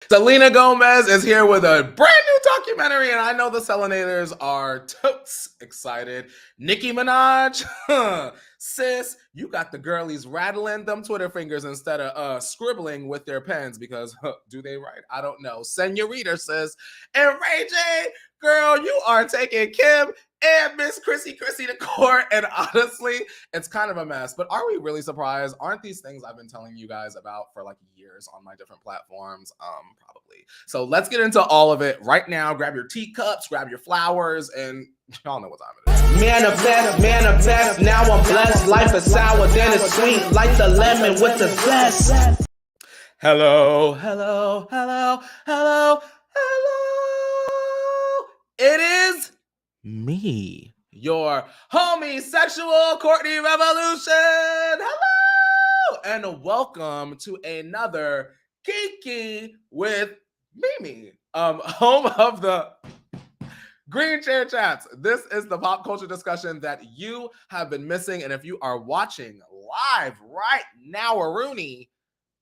Selena Gomez is here with a brand new documentary, and I know the Selenators are totes excited. Nicki Minaj, sis, you got the girlies rattling them Twitter fingers instead of scribbling with their pens because do they write? I don't know. Senorita sis. And Ray J, girl, you are taking Kim and Miss Chrissy to court, and honestly, it's kind of a mess. But are we really surprised? Aren't these things I've been telling you guys about for like years on my different platforms? Probably. So let's get into all of it right now. Grab your teacups, grab your flowers, and y'all know what time it is. Manifest, now I'm blessed. Life is sour, then it's sweet, like the lemon with the zest. Hello, hello, hello, hello, hello. It is me, your homosexual Courtney Revolution. Hello, and welcome to another Kiki with Mimi, home of the Green Chair Chats. This is the pop culture discussion that you have been missing, and if you are watching live right now, Rooney,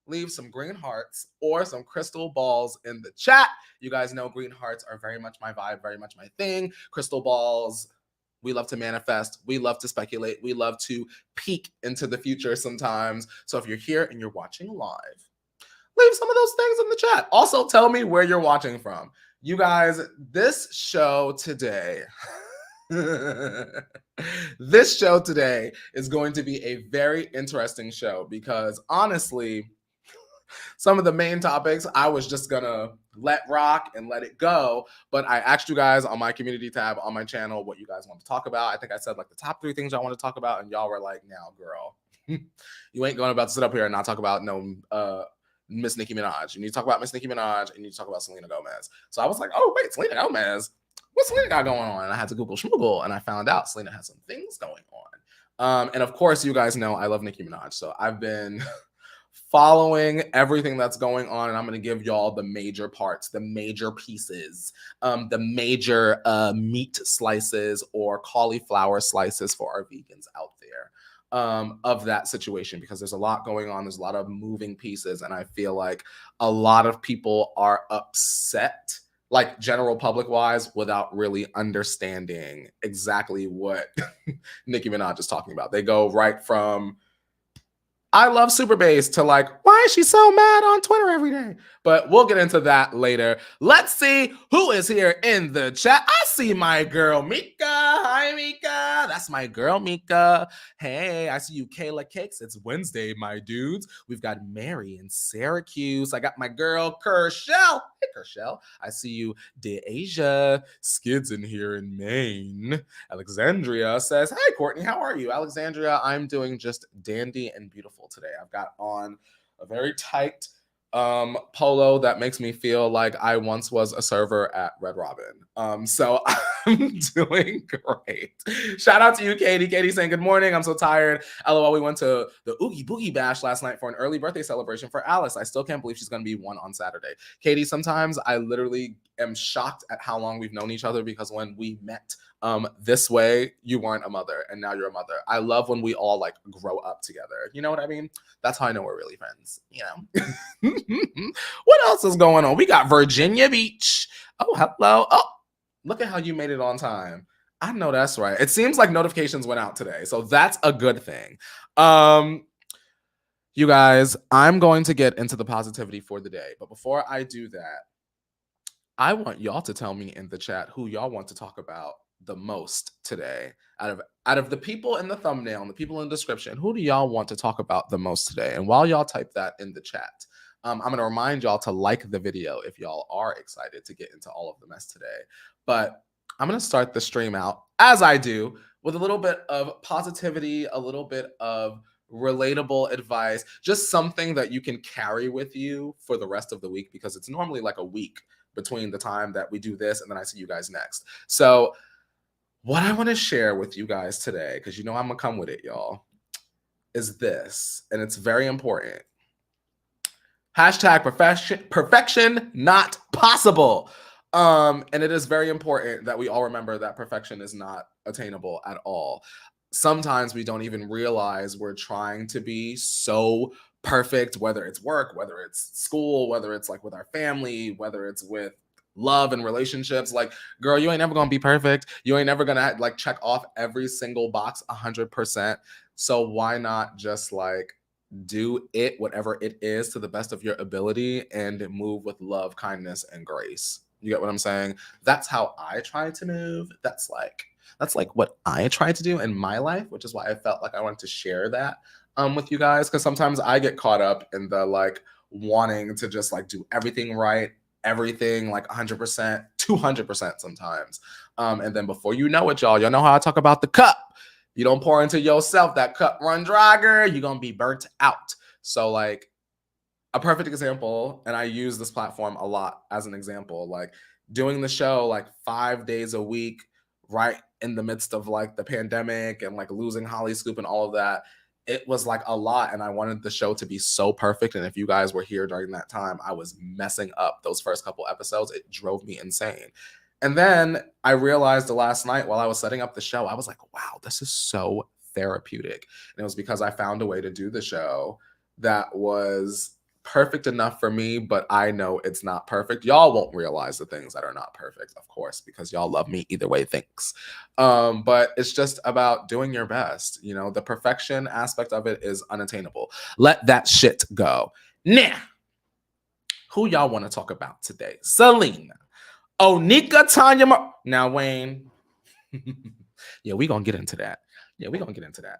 leave some green hearts or some crystal balls in the chat. You guys know green hearts are very much my vibe, very much my thing. Crystal balls, we love to manifest. We love to speculate. We love to peek into the future sometimes. So if you're here and you're watching live, leave some of those things in the chat. Also, tell me where you're watching from. You guys, this show today... this show today is going to be a very interesting show because honestly, some of the main topics I was just gonna let rock and let it go, but I asked you guys on my community tab on my channel what you guys want to talk about. I think I said like the top 3 things I want to talk about, and y'all were like, "Now, girl, you ain't going about to sit up here and not talk about Miss Nicki Minaj. You need to talk about Miss Nicki Minaj, and you need to talk about Selena Gomez." So I was like, "Oh wait, Selena Gomez. What's Selena got going on?" And I had to Google schmoogle, and I found out Selena has some things going on. And of course, you guys know I love Nicki Minaj, so I've been following everything that's going on, and I'm going to give y'all the major parts, the major pieces, the major meat slices or cauliflower slices for our vegans out there of that situation, because there's a lot going on. There's a lot of moving pieces, and I feel like a lot of people are upset, like general public wise, without really understanding exactly what Nicki Minaj is talking about. They go right from I love Super Bass to like, why is she so mad on Twitter every day? But we'll get into that later. Let's see who is here in the chat. I see my girl Mika. Hi, Mika. That's my girl Mika. Hey, I see you, Kayla Cakes. It's Wednesday, my dudes. We've got Mary in Syracuse. I got my girl Kershell. Hey, Kershell. I see you, DeAsia. Skids in here in Maine. Alexandria says, "Hi, Courtney. How are you?" Alexandria, I'm doing just dandy and beautiful today. I've got on a very tight polo that makes me feel like I once was a server at Red Robin. So I'm doing great. Shout out to you, Katie. Katie saying, "Good morning. I'm so tired. LOL, we went to the Oogie Boogie Bash last night for an early birthday celebration for Alice. I still can't believe she's going to be 1 on Saturday." Katie, sometimes I literally am shocked at how long we've known each other, because when we met this way, you weren't a mother, and now you're a mother. I love when we all like grow up together. You know what I mean? That's how I know we're really friends, you know? What else is going on? We got Virginia Beach. Oh, hello. Oh, look at how you made it on time. I know that's right. It seems like notifications went out today, so that's a good thing. You guys, I'm going to get into the positivity for the day, but before I do that, I want y'all to tell me in the chat who y'all want to talk about the most today. Out of the people in the thumbnail and the people in the description, who do y'all want to talk about the most today? And while y'all type that in the chat, I'm going to remind y'all to like the video if y'all are excited to get into all of the mess today. But I'm going to start the stream out, as I do, with a little bit of positivity, a little bit of relatable advice, just something that you can carry with you for the rest of the week, because it's normally like a week between the time that we do this and then I see you guys next. So what I want to share with you guys today, because you know I'm going to come with it, y'all, is this, and it's very important. Hashtag perfection not possible. And it is very important that we all remember that perfection is not attainable at all. Sometimes we don't even realize we're trying to be so perfect, whether it's work, whether it's school, whether it's like with our family, whether it's with love and relationships. Like, girl, you ain't never gonna be perfect. You ain't never gonna like check off every single box 100%. So why not just like do it, whatever it is, to the best of your ability and move with love, kindness, and grace? You get what I'm saying? That's how I try to move. That's like what I try to do in my life, which is why I felt like I wanted to share that with you guys, because sometimes I get caught up in the like wanting to just like do everything right, everything like 100%, 200% sometimes. And then before you know it, y'all know how I talk about the cup. You don't pour into yourself, that cup run dry, girl, you're gonna be burnt out. So like a perfect example, and I use this platform a lot as an example, like doing the show like 5 days a week, right in the midst of like the pandemic and like losing Holly Scoop and all of that. It was like a lot, and I wanted the show to be so perfect. And if you guys were here during that time, I was messing up those first couple episodes. It drove me insane. And then I realized the last night while I was setting up the show, I was like, wow, this is so therapeutic. And it was because I found a way to do the show that was perfect enough for me, but I know it's not perfect. Y'all won't realize the things that are not perfect, of course, because y'all love me either way, thanks. But it's just about doing your best. You know, the perfection aspect of it is unattainable. Let that shit go. Now, who y'all want to talk about today? Selena, Onika, Tanya, now Wayne. Yeah, we gonna get into that.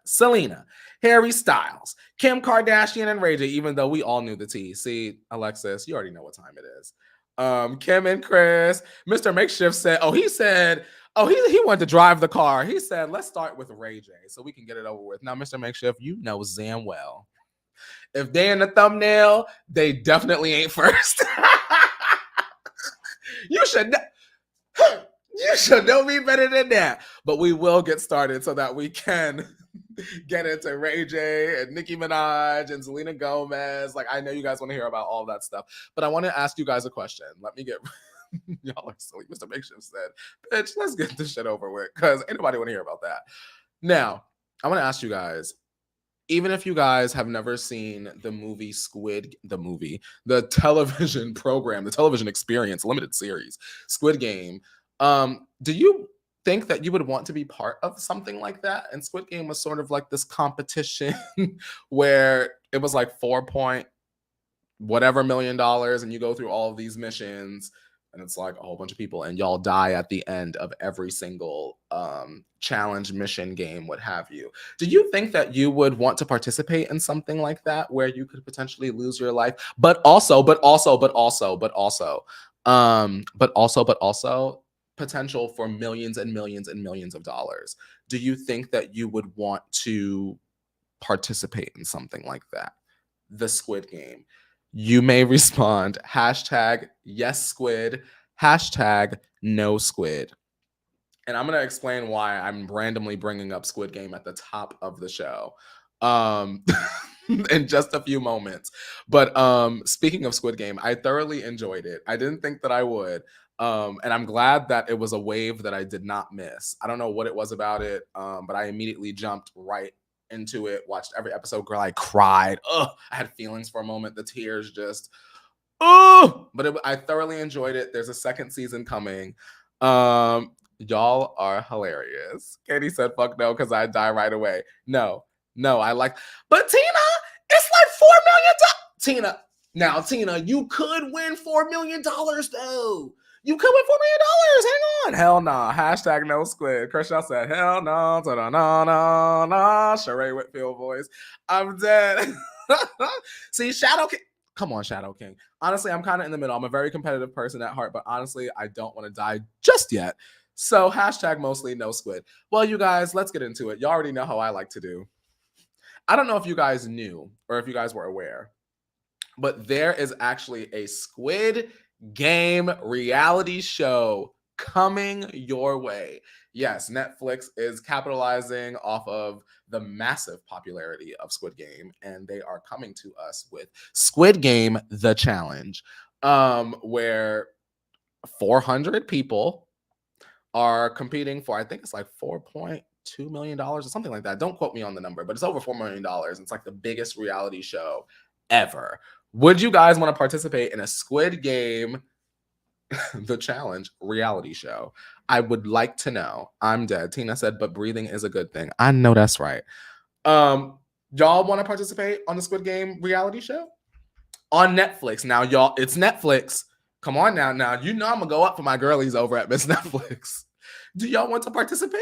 Selena, Harry Styles, Kim Kardashian, and Ray J, even though we all knew the tea. See, Alexis, you already know what time it is. Kim and Kris. Mr. Makeshift said, he wanted to drive the car. He said, let's start with Ray J so we can get it over with. Now, Mr. Makeshift, you know damn well, if they in the thumbnail, they definitely ain't first. You should know me better than that. But we will get started so that we can get into Ray J and Nicki Minaj and Selena Gomez. Like, I know you guys want to hear about all that stuff, but I want to ask you guys a question. Let me get y'all are silly. Mr. Makeshift said, bitch, let's get this shit over with, because anybody want to hear about that. Now, I want to ask you guys, even if you guys have never seen the movie the television program, the television experience, limited series, Squid Game, do you think that you would want to be part of something like that? And Squid Game was sort of like this competition where it was like 4 point whatever $million, and you go through all of these missions, and it's like a whole bunch of people, and y'all die at the end of every single challenge, mission, game, what have you. Do you think that you would want to participate in something like that, where you could potentially lose your life, but also potential for millions and millions and millions of dollars? Do you think that you would want to participate in something like that? The Squid Game. You may respond #yes squid, #no squid. And I'm going to explain why I'm randomly bringing up Squid Game at the top of the show in just a few moments. But speaking of Squid Game, I thoroughly enjoyed it. I didn't think that I would. And I'm glad that it was a wave that I did not miss. I don't know what it was about it, but I immediately jumped right into it, watched every episode. Girl, I cried. Ugh, I had feelings for a moment. The tears just, but I thoroughly enjoyed it. There's a second season coming. Y'all are hilarious. Katie said, fuck no, because I'd die right away. No, I like, but Tina, it's like $4 million. Tina, you could win $4 million though. You could win $4 million. Hang on. Hell nah. #no squid. Kershaw said, hell no. No. Sheree Whitfield voice. I'm dead. See, Shadow King. Come on, Shadow King. Honestly, I'm kind of in the middle. I'm a very competitive person at heart, but honestly, I don't want to die just yet. So #mostly no squid. Well, you guys, let's get into it. You already know how I like to do. I don't know if you guys knew or if you guys were aware, but there is actually a Squid Game reality show coming your way. Yes, Netflix is capitalizing off of the massive popularity of Squid Game, and they are coming to us with Squid Game: The Challenge, where 400 people are competing for, I think it's like $4.2 million or something like that. Don't quote me on the number, but it's over $4 million. It's like the biggest reality show ever. Would you guys want to participate in a Squid Game, the challenge reality show? I would like to know. I'm dead. Tina said, but breathing is a good thing. I know that's right. Y'all want to participate on the Squid Game reality show? On Netflix. Now, y'all, it's Netflix. Come on now. Now, you know I'm going to go up for my girlies over at Miss Netflix. Do y'all want to participate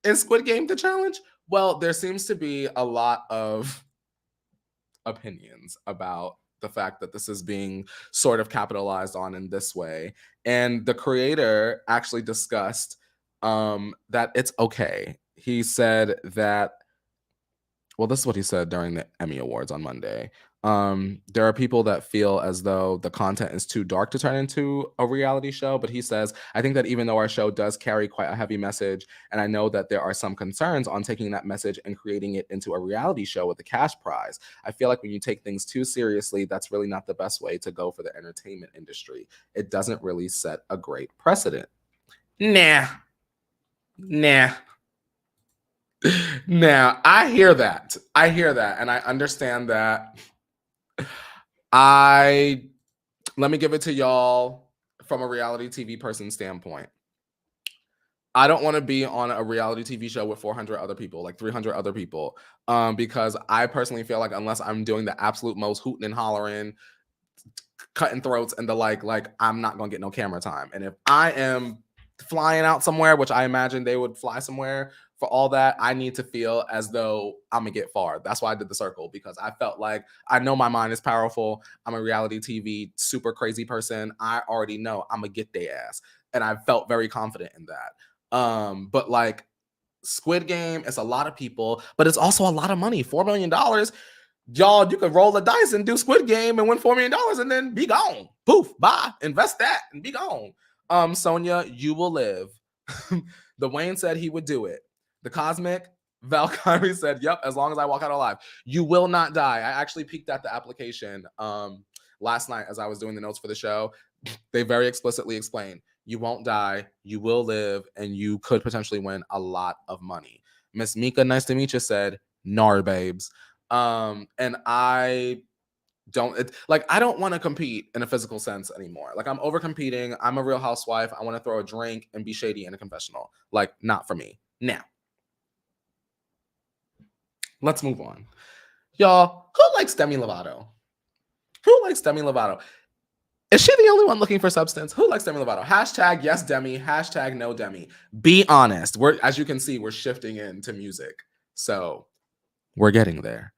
in Squid Game, the challenge? Well, there seems to be a lot of opinions about the fact that this is being sort of capitalized on in this way. And the creator actually discussed that it's okay. He said that, well, this is what he said during the Emmy Awards on Monday. There are people that feel as though the content is too dark to turn into a reality show, but he says, I think that even though our show does carry quite a heavy message, and I know that there are some concerns on taking that message and creating it into a reality show with a cash prize, I feel like when you take things too seriously, that's really not the best way to go for the entertainment industry. It doesn't really set a great precedent. Nah. Now, I hear that. And I understand that. Let me give it to y'all from a reality TV person standpoint. I don't want to be on a reality TV show with 400 other people, like 300 other people, because I personally feel like unless I'm doing the absolute most hooting and hollering, cutting throats and the like I'm not going to get no camera time. And if I am flying out somewhere, which I imagine they would fly somewhere for all that, I need to feel as though I'm gonna get far. That's why I did the circle, because I felt like I know my mind is powerful. I'm a reality TV super crazy person. I already know I'm gonna get their ass, and I felt very confident in that. But like Squid Game, it's a lot of people, but it's also a lot of money. $4 million. Y'all, you could roll the dice and do Squid Game and win $4 million and then be gone. Poof, bye. Invest that and be gone. Sonia, you will live. The Wayne said he would do it. The Cosmic, Valkyrie said, yep, as long as I walk out alive. You will not die. I actually peeked at the application last night as I was doing the notes for the show. They very explicitly explain, you won't die, you will live, and you could potentially win a lot of money. Miss Mika, nice to meet you, said, nar, babes. And I don't want to compete in a physical sense anymore. Like, I'm over competing. I'm a real housewife. I want to throw a drink and be shady in a confessional. Like, not for me. Now, let's move on. Y'all, who likes Demi Lovato? Who likes Demi Lovato? Is she the only one looking for substance? Who likes Demi Lovato? Hashtag yes Demi, hashtag no Demi. Be honest. As you can see, we're shifting into music. So we're getting there.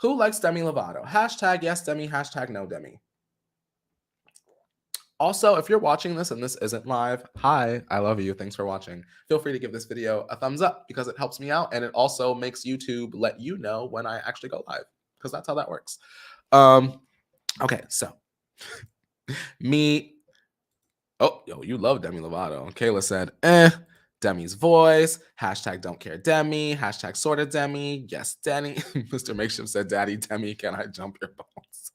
Who likes Demi Lovato? Hashtag yes Demi, hashtag no Demi. Also, if you're watching this and this isn't live, hi, I love you. Thanks for watching. Feel free to give this video a thumbs up because it helps me out, and it also makes YouTube let you know when I actually go live, because that's how that works. Okay, so oh, yo, you love Demi Lovato. Kayla said, Demi's voice, hashtag don't care Demi, hashtag sorta Demi, yes Demi. Mr. Makeshift said, Daddy Demi, can I jump your bones?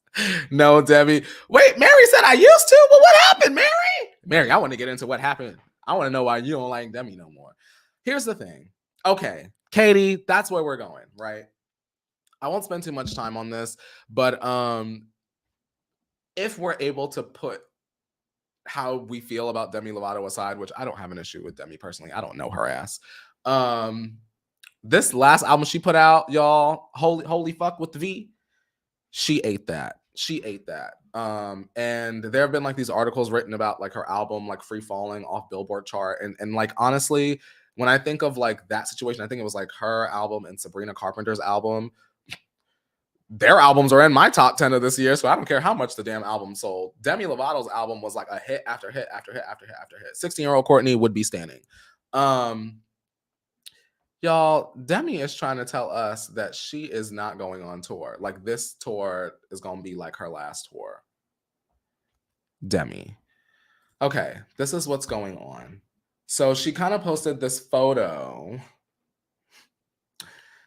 No, Debbie. Wait, Mary said I used to? Well, what happened, Mary? Mary, I want to get into what happened. I want to know why you don't like Demi no more. Here's the thing. Okay, Katie, that's where we're going, right? I won't spend too much time on this, but if we're able to put how we feel about Demi Lovato aside, which I don't have an issue with Demi personally. I don't know her ass. This last album she put out, y'all, holy fuck with the V, she ate that. And there have been like these articles written about like her album like free falling off Billboard chart, and like honestly, when I think of like that situation, I think it was like her album and Sabrina Carpenter's album. Their albums are in my top 10 of this year, so I don't care how much the damn album sold. Demi Lovato's album was like a hit after hit after hit after hit after hit. 16-year-old Courtney would be standing. Y'all, Demi is trying to tell us that she is not going on tour. Like, this tour is going to be like her last tour. Demi. Okay, this is what's going on. So she kind of posted this photo.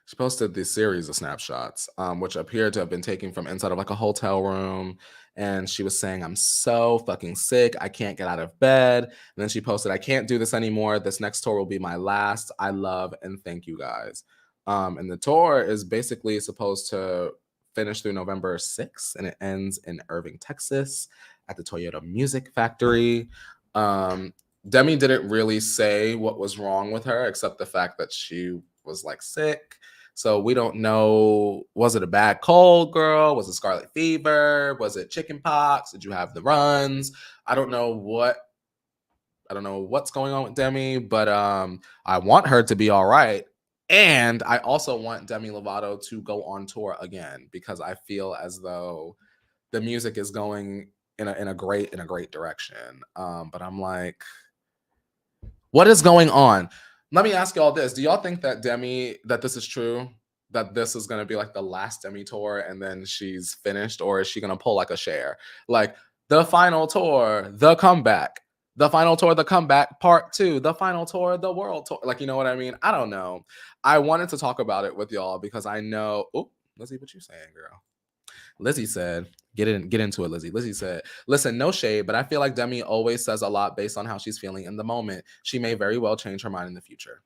She posted this series of snapshots, which appeared to have been taken from inside of like a hotel room. And she was saying, I'm so fucking sick. I can't get out of bed. And then she posted, I can't do this anymore. This next tour will be my last. I love and thank you guys. And the tour is basically supposed to finished through November 6th, and it ends in Irving, Texas, at the Toyota Music Factory. Demi didn't really say what was wrong with her, except the fact that she was like sick. So we don't know, was it a bad cold, girl? Was it scarlet fever? Was it chicken pox? Did you have the runs? I don't know what's going on with Demi, but I want her to be all right. And I also want Demi Lovato to go on tour again, because I feel as though the music is going in a great direction. But I'm like, what is going on? Let me ask y'all this. Do y'all think that this is true? That this is gonna be like the last Demi tour and then she's finished, or is she gonna pull like a Cher? Like the final tour, the comeback, the final tour, the comeback part 2, the final tour, the world tour. Like, you know what I mean? I don't know. I wanted to talk about it with y'all because I know. Oh, Lizzie, what you saying, girl? Lizzie said, get into it, Lizzie. Lizzie said, listen, no shade, but I feel like Demi always says a lot based on how she's feeling in the moment. She may very well change her mind in the future.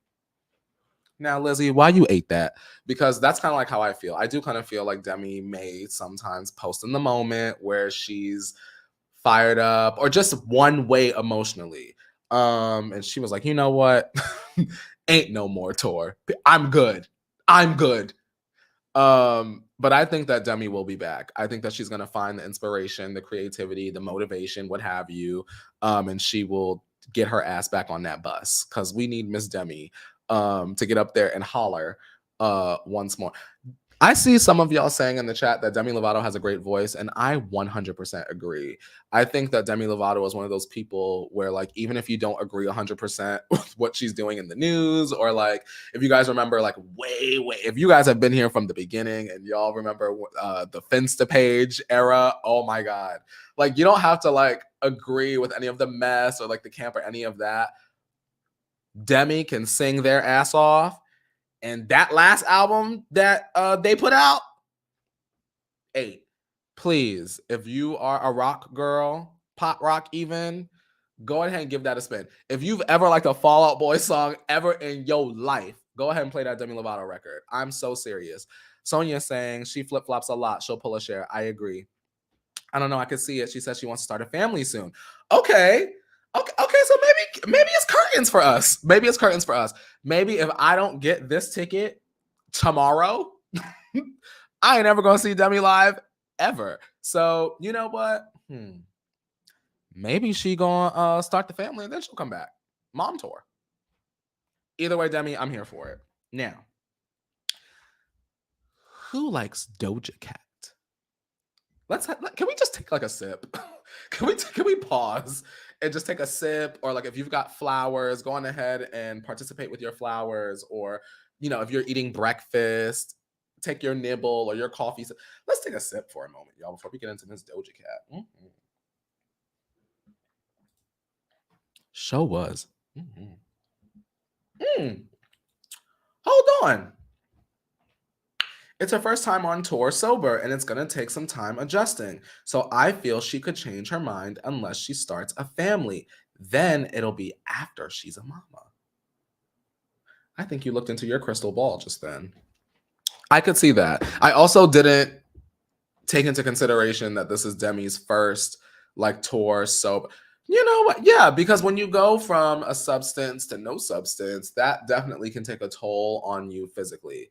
Now, Lizzie, why you ate that? Because that's kind of like how I feel. I do kind of feel like Demi may sometimes post in the moment where she's fired up or just one way emotionally. And she was like, you know what? Ain't no more tour. I'm good. But I think that Demi will be back. I think that she's gonna find the inspiration, the creativity, the motivation, what have you, and she will get her ass back on that bus, because we need Miss Demi to get up there and holler once more. I see some of y'all saying in the chat that Demi Lovato has a great voice, and I 100% agree. I think that Demi Lovato is one of those people where, like, even if you don't agree 100% with what she's doing in the news, or like, if you guys remember, like, if you guys have been here from the beginning and y'all remember the Finsta page era, oh my God. Like, you don't have to, like, agree with any of the mess or, like, the camp or any of that. Demi can sing their ass off. And that last album that they put out, 8. Please, if you are a rock girl, pop rock even, go ahead and give that a spin. If you've ever liked a Fall Out Boy song ever in your life, go ahead and play that Demi Lovato record. I'm so serious. Sonia saying she flip-flops a lot. She'll pull a Cher. I agree. I don't know. I could see it. She says she wants to start a family soon. Okay. So maybe it's curtains for us. Maybe if I don't get this ticket tomorrow, I ain't ever gonna see Demi live ever. So you know what? Maybe she gonna start the family and then she'll come back. Mom tour. Either way, Demi, I'm here for it. Now, who likes Doja Cat? Can we just take like a sip? Can we pause and just take a sip? Or like, if you've got flowers, go on ahead and participate with your flowers. Or, you know, if you're eating breakfast, take your nibble or your coffee. Let's take a sip for a moment, y'all, before we get into this Doja Cat. Show was. Hold on. It's her first time on tour sober, and it's going to take some time adjusting. So I feel she could change her mind unless she starts a family. Then it'll be after she's a mama. I think you looked into your crystal ball just then. I could see that. I also didn't take into consideration that this is Demi's first like tour sober. You know what? Yeah, because when you go from a substance to no substance, that definitely can take a toll on you physically.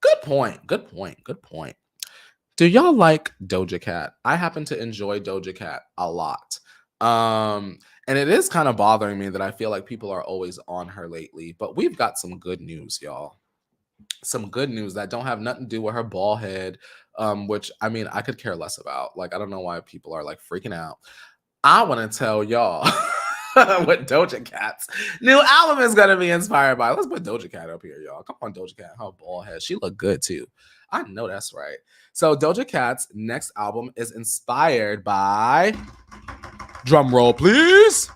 Good point. Do y'all like Doja Cat? I happen to enjoy Doja Cat a lot. And it is kind of bothering me that I feel like people are always on her lately. But we've got some good news, y'all. Some good news that don't have nothing to do with her bald head, which, I mean, I could care less about. Like, I don't know why people are like freaking out. I want to tell y'all what Doja Cat's new album is going to be inspired by. Let's put Doja Cat up here, y'all. Come on, Doja Cat. Her bald head. She look good, too. I know that's right. So Doja Cat's next album is inspired by, drum roll, please,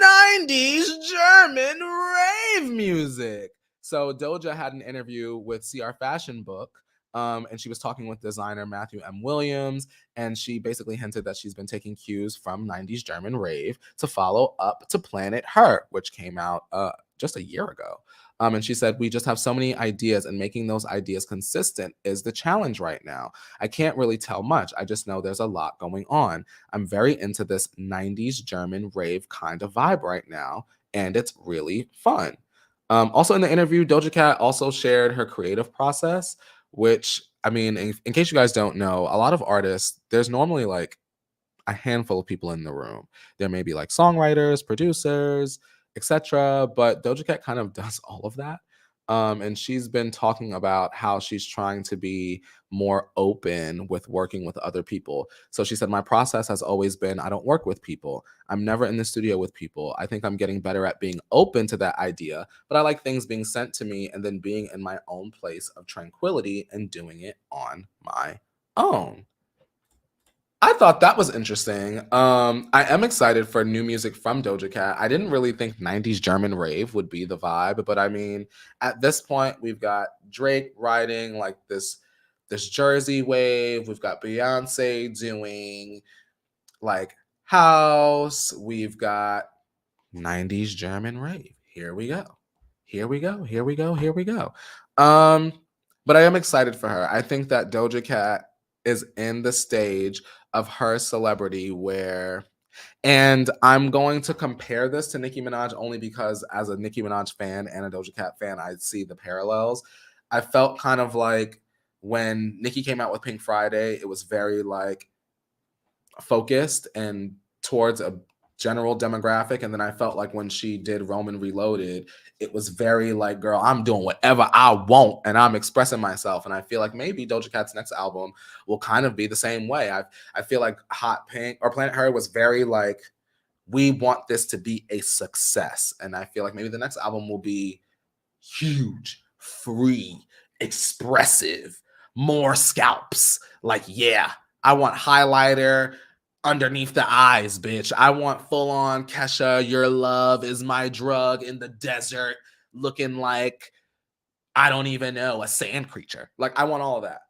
90s German rave music. So Doja had an interview with CR Fashion Book, and she was talking with designer Matthew M. Williams, and she basically hinted that she's been taking cues from 90s German rave to follow up to Planet Her, which came out just a year ago. And she said, we just have so many ideas, and making those ideas consistent is the challenge right now. I can't really tell much. I just know there's a lot going on. I'm very into this 90s German rave kind of vibe right now, and it's really fun. Also in the interview, Doja Cat also shared her creative process, which, I mean, in case you guys don't know, a lot of artists, there's normally like a handful of people in the room. There may be like songwriters, producers, etc. But Doja Cat kind of does all of that. And she's been talking about how she's trying to be more open with working with other people. So she said, my process has always been I don't work with people. I'm never in the studio with people. I think I'm getting better at being open to that idea, but I like things being sent to me and then being in my own place of tranquility and doing it on my own. I thought that was interesting. I am excited for new music from Doja Cat. I didn't really think 90s German rave would be the vibe, but I mean, at this point, we've got Drake riding like this Jersey wave. We've got Beyonce doing like house. We've got 90s German rave. Here we go. Here we go. Here we go. Here we go. Um, but I am excited for her. I think that Doja Cat is in the stage of her celebrity where, and I'm going to compare this to Nicki Minaj only because as a Nicki Minaj fan and a Doja Cat fan, I see the parallels. I felt kind of like when Nicki came out with Pink Friday, it was very like focused and towards a general demographic. And then I felt like when she did Roman Reloaded, it was very like, girl, I'm doing whatever I want and I'm expressing myself. And I feel like maybe Doja Cat's next album will kind of be the same way. I feel like Hot Pink or Planet Her was very like, we want this to be a success. And I feel like maybe the next album will be huge, free, expressive, more scalps. Like, yeah, I want highlighter underneath the eyes, bitch. I want full on Kesha, your love is my drug in the desert, looking like, I don't even know, a sand creature. Like, I want all of that.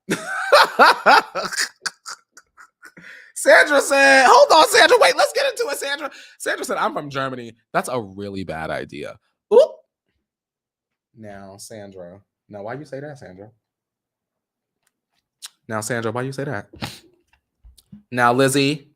Sandra said, hold on, Sandra. Wait, let's get into it, Sandra. Sandra said, I'm from Germany. That's a really bad idea. Oop. Now, Sandra. Now, why you say that, Sandra? Now, Sandra, why you say that? Now, Lizzie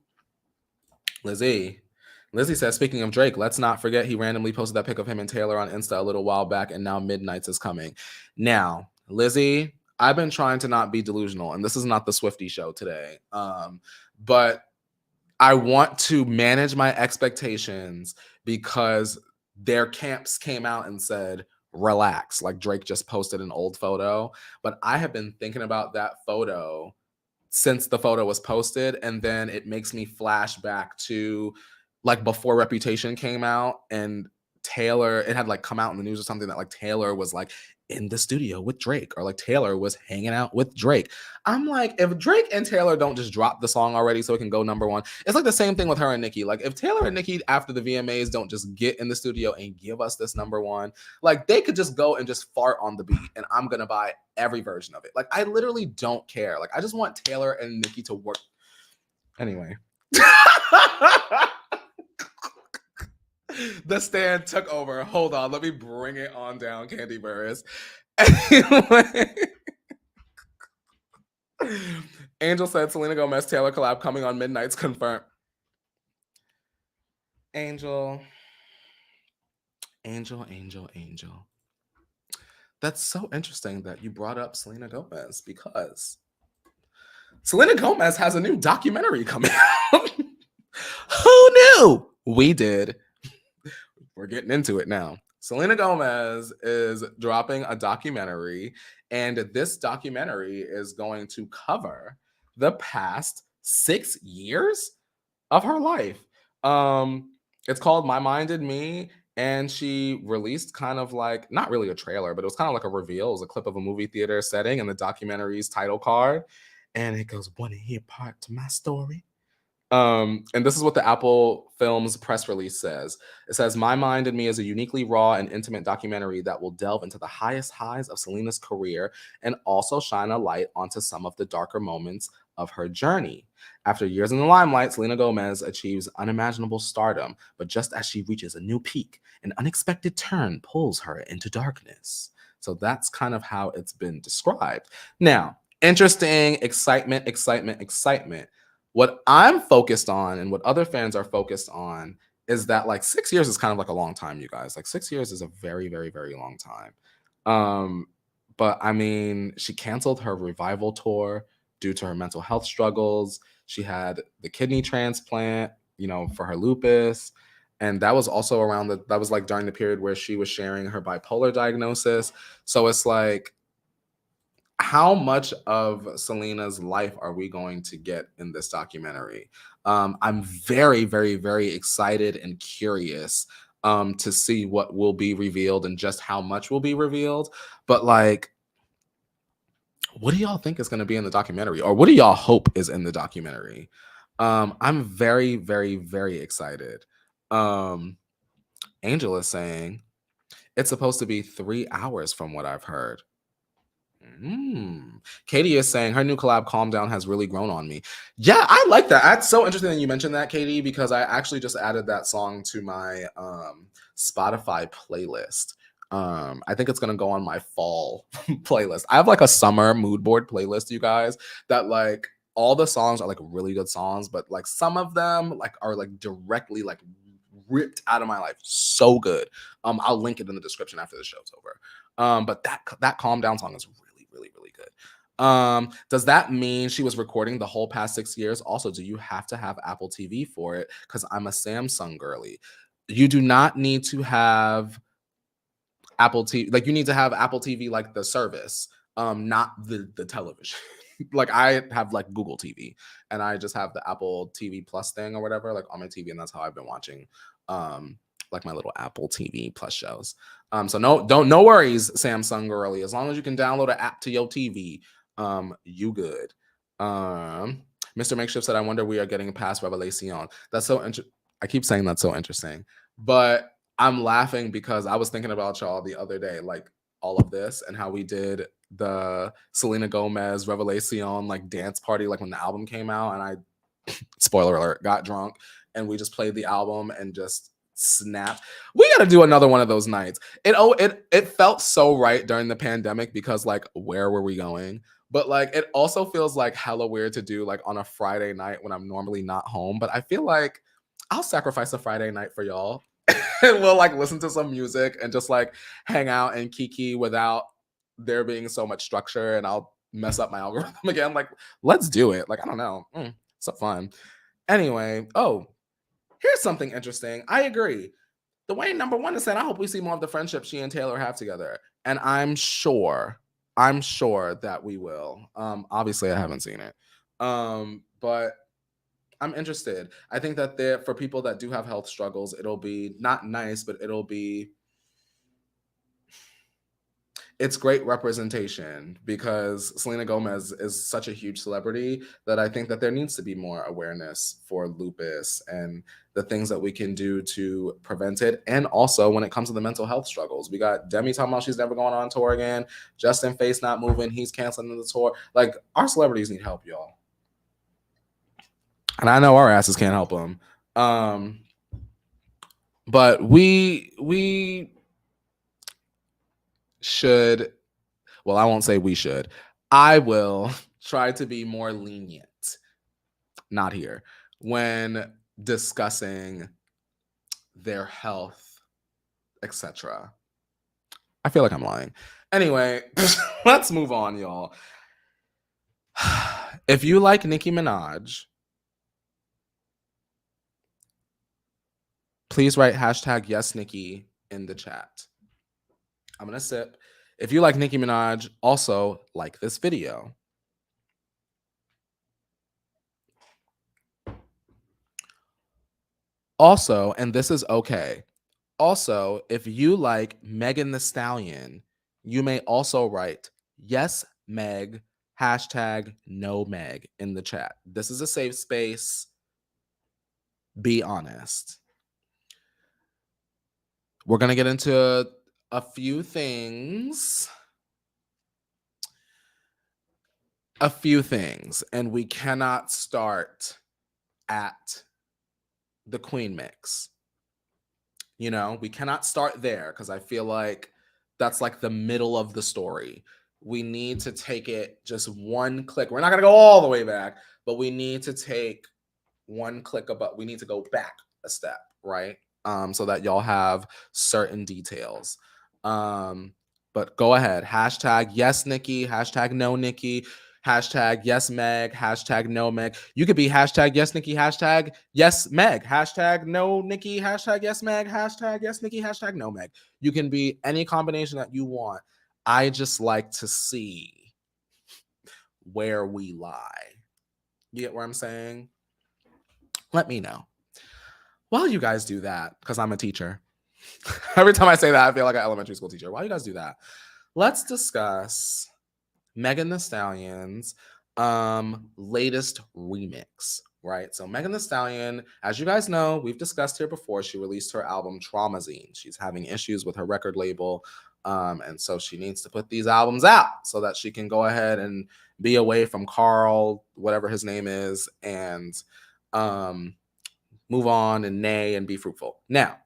says, speaking of Drake, let's not forget he randomly posted that pic of him and Taylor on Insta a little while back, and now Midnights is coming. Now, Lizzie, I've been trying to not be delusional, and this is not the Swiftie show today, but I want to manage my expectations because their camps came out and said, relax, like Drake just posted an old photo, but I have been thinking about that photo since the photo was posted, and then it makes me flash back to like before Reputation came out and Taylor, it had like come out in the news or something that like Taylor was like in the studio with Drake or like Taylor was hanging out with Drake. I'm like, if Drake and Taylor don't just drop the song already so it can go #1, it's like the same thing with her and Nicki. Like if Taylor and Nicki after the VMAs don't just get in the studio and give us this #1, like they could just go and just fart on the beat and I'm gonna buy every version of it. Like I literally don't care. Like I just want Taylor and Nicki to work. Anyway. The stand took over. Hold on, let me bring it on down, Candy Burris. Anyway. Angel said Selena Gomez Taylor collab coming on Midnights confirmed. Angel. That's so interesting that you brought up Selena Gomez because Selena Gomez has a new documentary coming out. Who knew? We did. We're getting into it now. Selena Gomez is dropping a documentary, and this documentary is going to cover the past 6 years of her life. It's called My Mind and Me, and she released kind of like, not really a trailer, but it was kind of like a reveal. It was a clip of a movie theater setting and the documentary's title card. And it goes, "Want to hear part to my story?" And this is what the Apple Films press release says. It says, My Mind and Me is a uniquely raw and intimate documentary that will delve into the highest highs of Selena's career and also shine a light onto some of the darker moments of her journey. After years in the limelight, Selena Gomez achieves unimaginable stardom, but just as she reaches a new peak, an unexpected turn pulls her into darkness. So that's kind of how it's been described. Now, interesting, excitement, excitement, excitement. What I'm focused on and what other fans are focused on is that like 6 years is kind of like a long time, you guys. Like 6 years is a very, very, very long time. But I mean, she canceled her revival tour due to her mental health struggles. She had the kidney transplant, for her lupus. And that was also that was like during the period where she was sharing her bipolar diagnosis. So it's like, how much of Selena's life are we going to get in this documentary? I'm very, very, very excited and curious to see what will be revealed and just how much will be revealed. But like, what do y'all think is going to be in the documentary, or what do y'all hope is in the documentary? I'm very, very, very excited. Angel is saying it's supposed to be 3 hours from what I've heard. Katie is saying her new collab, Calm Down, has really grown on me. Yeah, I like that. That's so interesting that you mentioned that, Katie, because I actually just added that song to my Spotify playlist. I think it's gonna go on my fall playlist. I have like a summer mood board playlist, you guys, that like all the songs are like really good songs, but like some of them like are like directly like ripped out of my life. So good. I'll link it in the description after the show's over. But that Calm Down song is really, really, really good. Does that mean she was recording the whole past 6 years? Also, do you have to have Apple TV for it? Because I'm a Samsung girly. You do not need to have Apple TV. Like, you need to have Apple TV, like the service, not the television. Like, I have like Google TV, and I just have the Apple TV Plus thing or whatever, like on my TV, and that's how I've been watching like my little Apple TV Plus shows. So no worries, Samsung girly. As long as you can download an app to your TV, you good. Mr. Makeshift said, I wonder we are getting past Revelation. That's so interesting. I keep saying that's so interesting, but I'm laughing because I was thinking about y'all the other day, like all of this and how we did the Selena Gomez Revelation like dance party, like when the album came out, and I, spoiler alert, got drunk and we just played the album and just snapped. We got to do another one of those nights. It felt so right during the pandemic because like, where were we going? But like, it also feels like hella weird to do like on a Friday night when I'm normally not home. But I feel like I'll sacrifice a Friday night for y'all. And we'll like listen to some music and just like hang out and kiki without there being so much structure, and I'll mess up my algorithm again. Like, let's do it. Like, I don't know. So fun. Anyway, here's something interesting. I agree. Dwayne number one is saying, I hope we see more of the friendship she and Taylor have together. And I'm sure that we will. Obviously I haven't seen it. But I'm interested. I think that for people that do have health struggles, it'll be not nice, but it's great representation because Selena Gomez is such a huge celebrity that I think that there needs to be more awareness for lupus and the things that we can do to prevent it. And also when it comes to the mental health struggles, we got Demi talking about she's never going on tour again. Justin Face not moving. He's canceling the tour. Like, our celebrities need help, y'all. And I know our asses can't help them. But we should, well, I won't say we should. I will try to be more lenient, not here, when discussing their health, etc. I feel like I'm lying. Anyway, let's move on, y'all. If you like Nicki Minaj, please write hashtag yes Nicki in the chat. I'm gonna sip. If you like Nicki Minaj, also like this video. Also, and this is okay. Also, if you like Megan the Stallion, you may also write yes Meg, hashtag no Meg in the chat. This is a safe space. Be honest. We're gonna get into a few things. a few things, and we cannot start at the Queen mix. You know, we cannot start there because I feel like that's like the middle of the story. We need to take it just one click. We're not going to go all the way back, but we need to take one click above. We need to go back a step, right? So that y'all have certain details. But go ahead. Hashtag yes, Nicki. Hashtag no, Nicki. Hashtag yes, Meg. Hashtag no, Meg. You could be hashtag yes, Nicki. Hashtag yes, Meg. Hashtag no, Nicki. Hashtag yes, Meg. Hashtag yes, Nicki. Hashtag no, Meg. You can be any combination that you want. I just like to see where we lie. You get what I'm saying? Let me know. While you guys do that, because I'm a teacher, every time I say that, I feel like an elementary school teacher. While you guys do that, let's discuss Megan Thee Stallion's latest remix, right? So Megan Thee Stallion, as you guys know, we've discussed here before, she released her album Traumazine. She's having issues with her record label, and so she needs to put these albums out so that she can go ahead and be away from Carl, whatever his name is, and move on and nay and be fruitful. Now,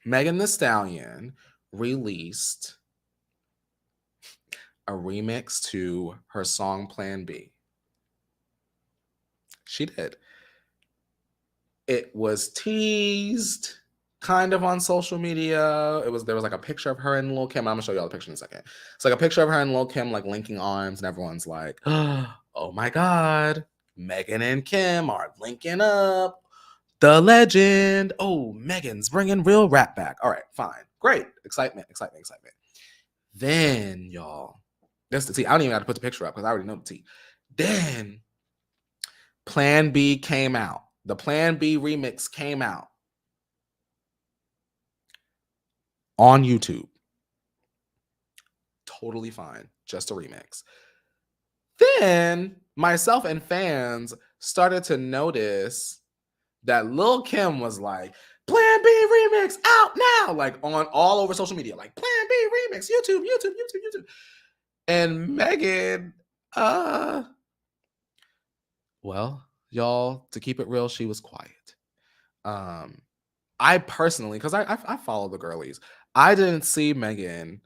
Megan Thee Stallion released a remix to her song Plan B. She did. It was teased kind of on social media. There was like a picture of her and Lil Kim. I'm gonna show you all the picture in a second. It's like a picture of her and Lil Kim like linking arms, and everyone's like, oh my God, Megan and Kim are linking up. The legend. Oh, Megan's bringing real rap back. All right, fine. Great. Excitement. Then, y'all, that's the tea. I don't even have to put the picture up because I already know the tea. Then, Plan B came out. The Plan B remix came out on YouTube. Totally fine. Just a remix. Then, myself and fans started to notice that Lil Kim was like, Plan B remix out now, like on all over social media, like Plan B remix, YouTube. And Megan, well, y'all, to keep it real, she was quiet. I personally, because I follow the girlies, I didn't see Megan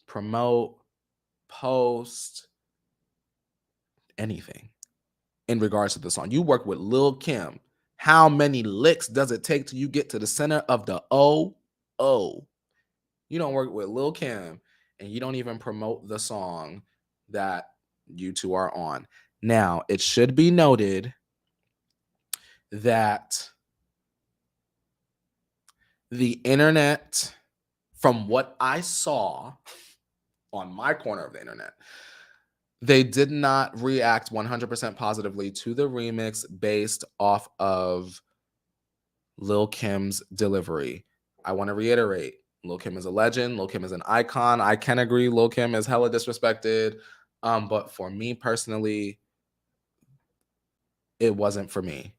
promote, post, anything in regards to the song. You work with Lil Kim. How many licks does it take till you get to the center of the O? You don't work with Lil Kim and you don't even promote the song that you two are on. Now, it should be noted that the internet, from what I saw on my corner of the internet, they did not react 100% positively to the remix based off of Lil Kim's delivery. I want to reiterate, Lil Kim is a legend. Lil Kim is an icon. I can agree Lil Kim is hella disrespected. But for me personally, it wasn't for me.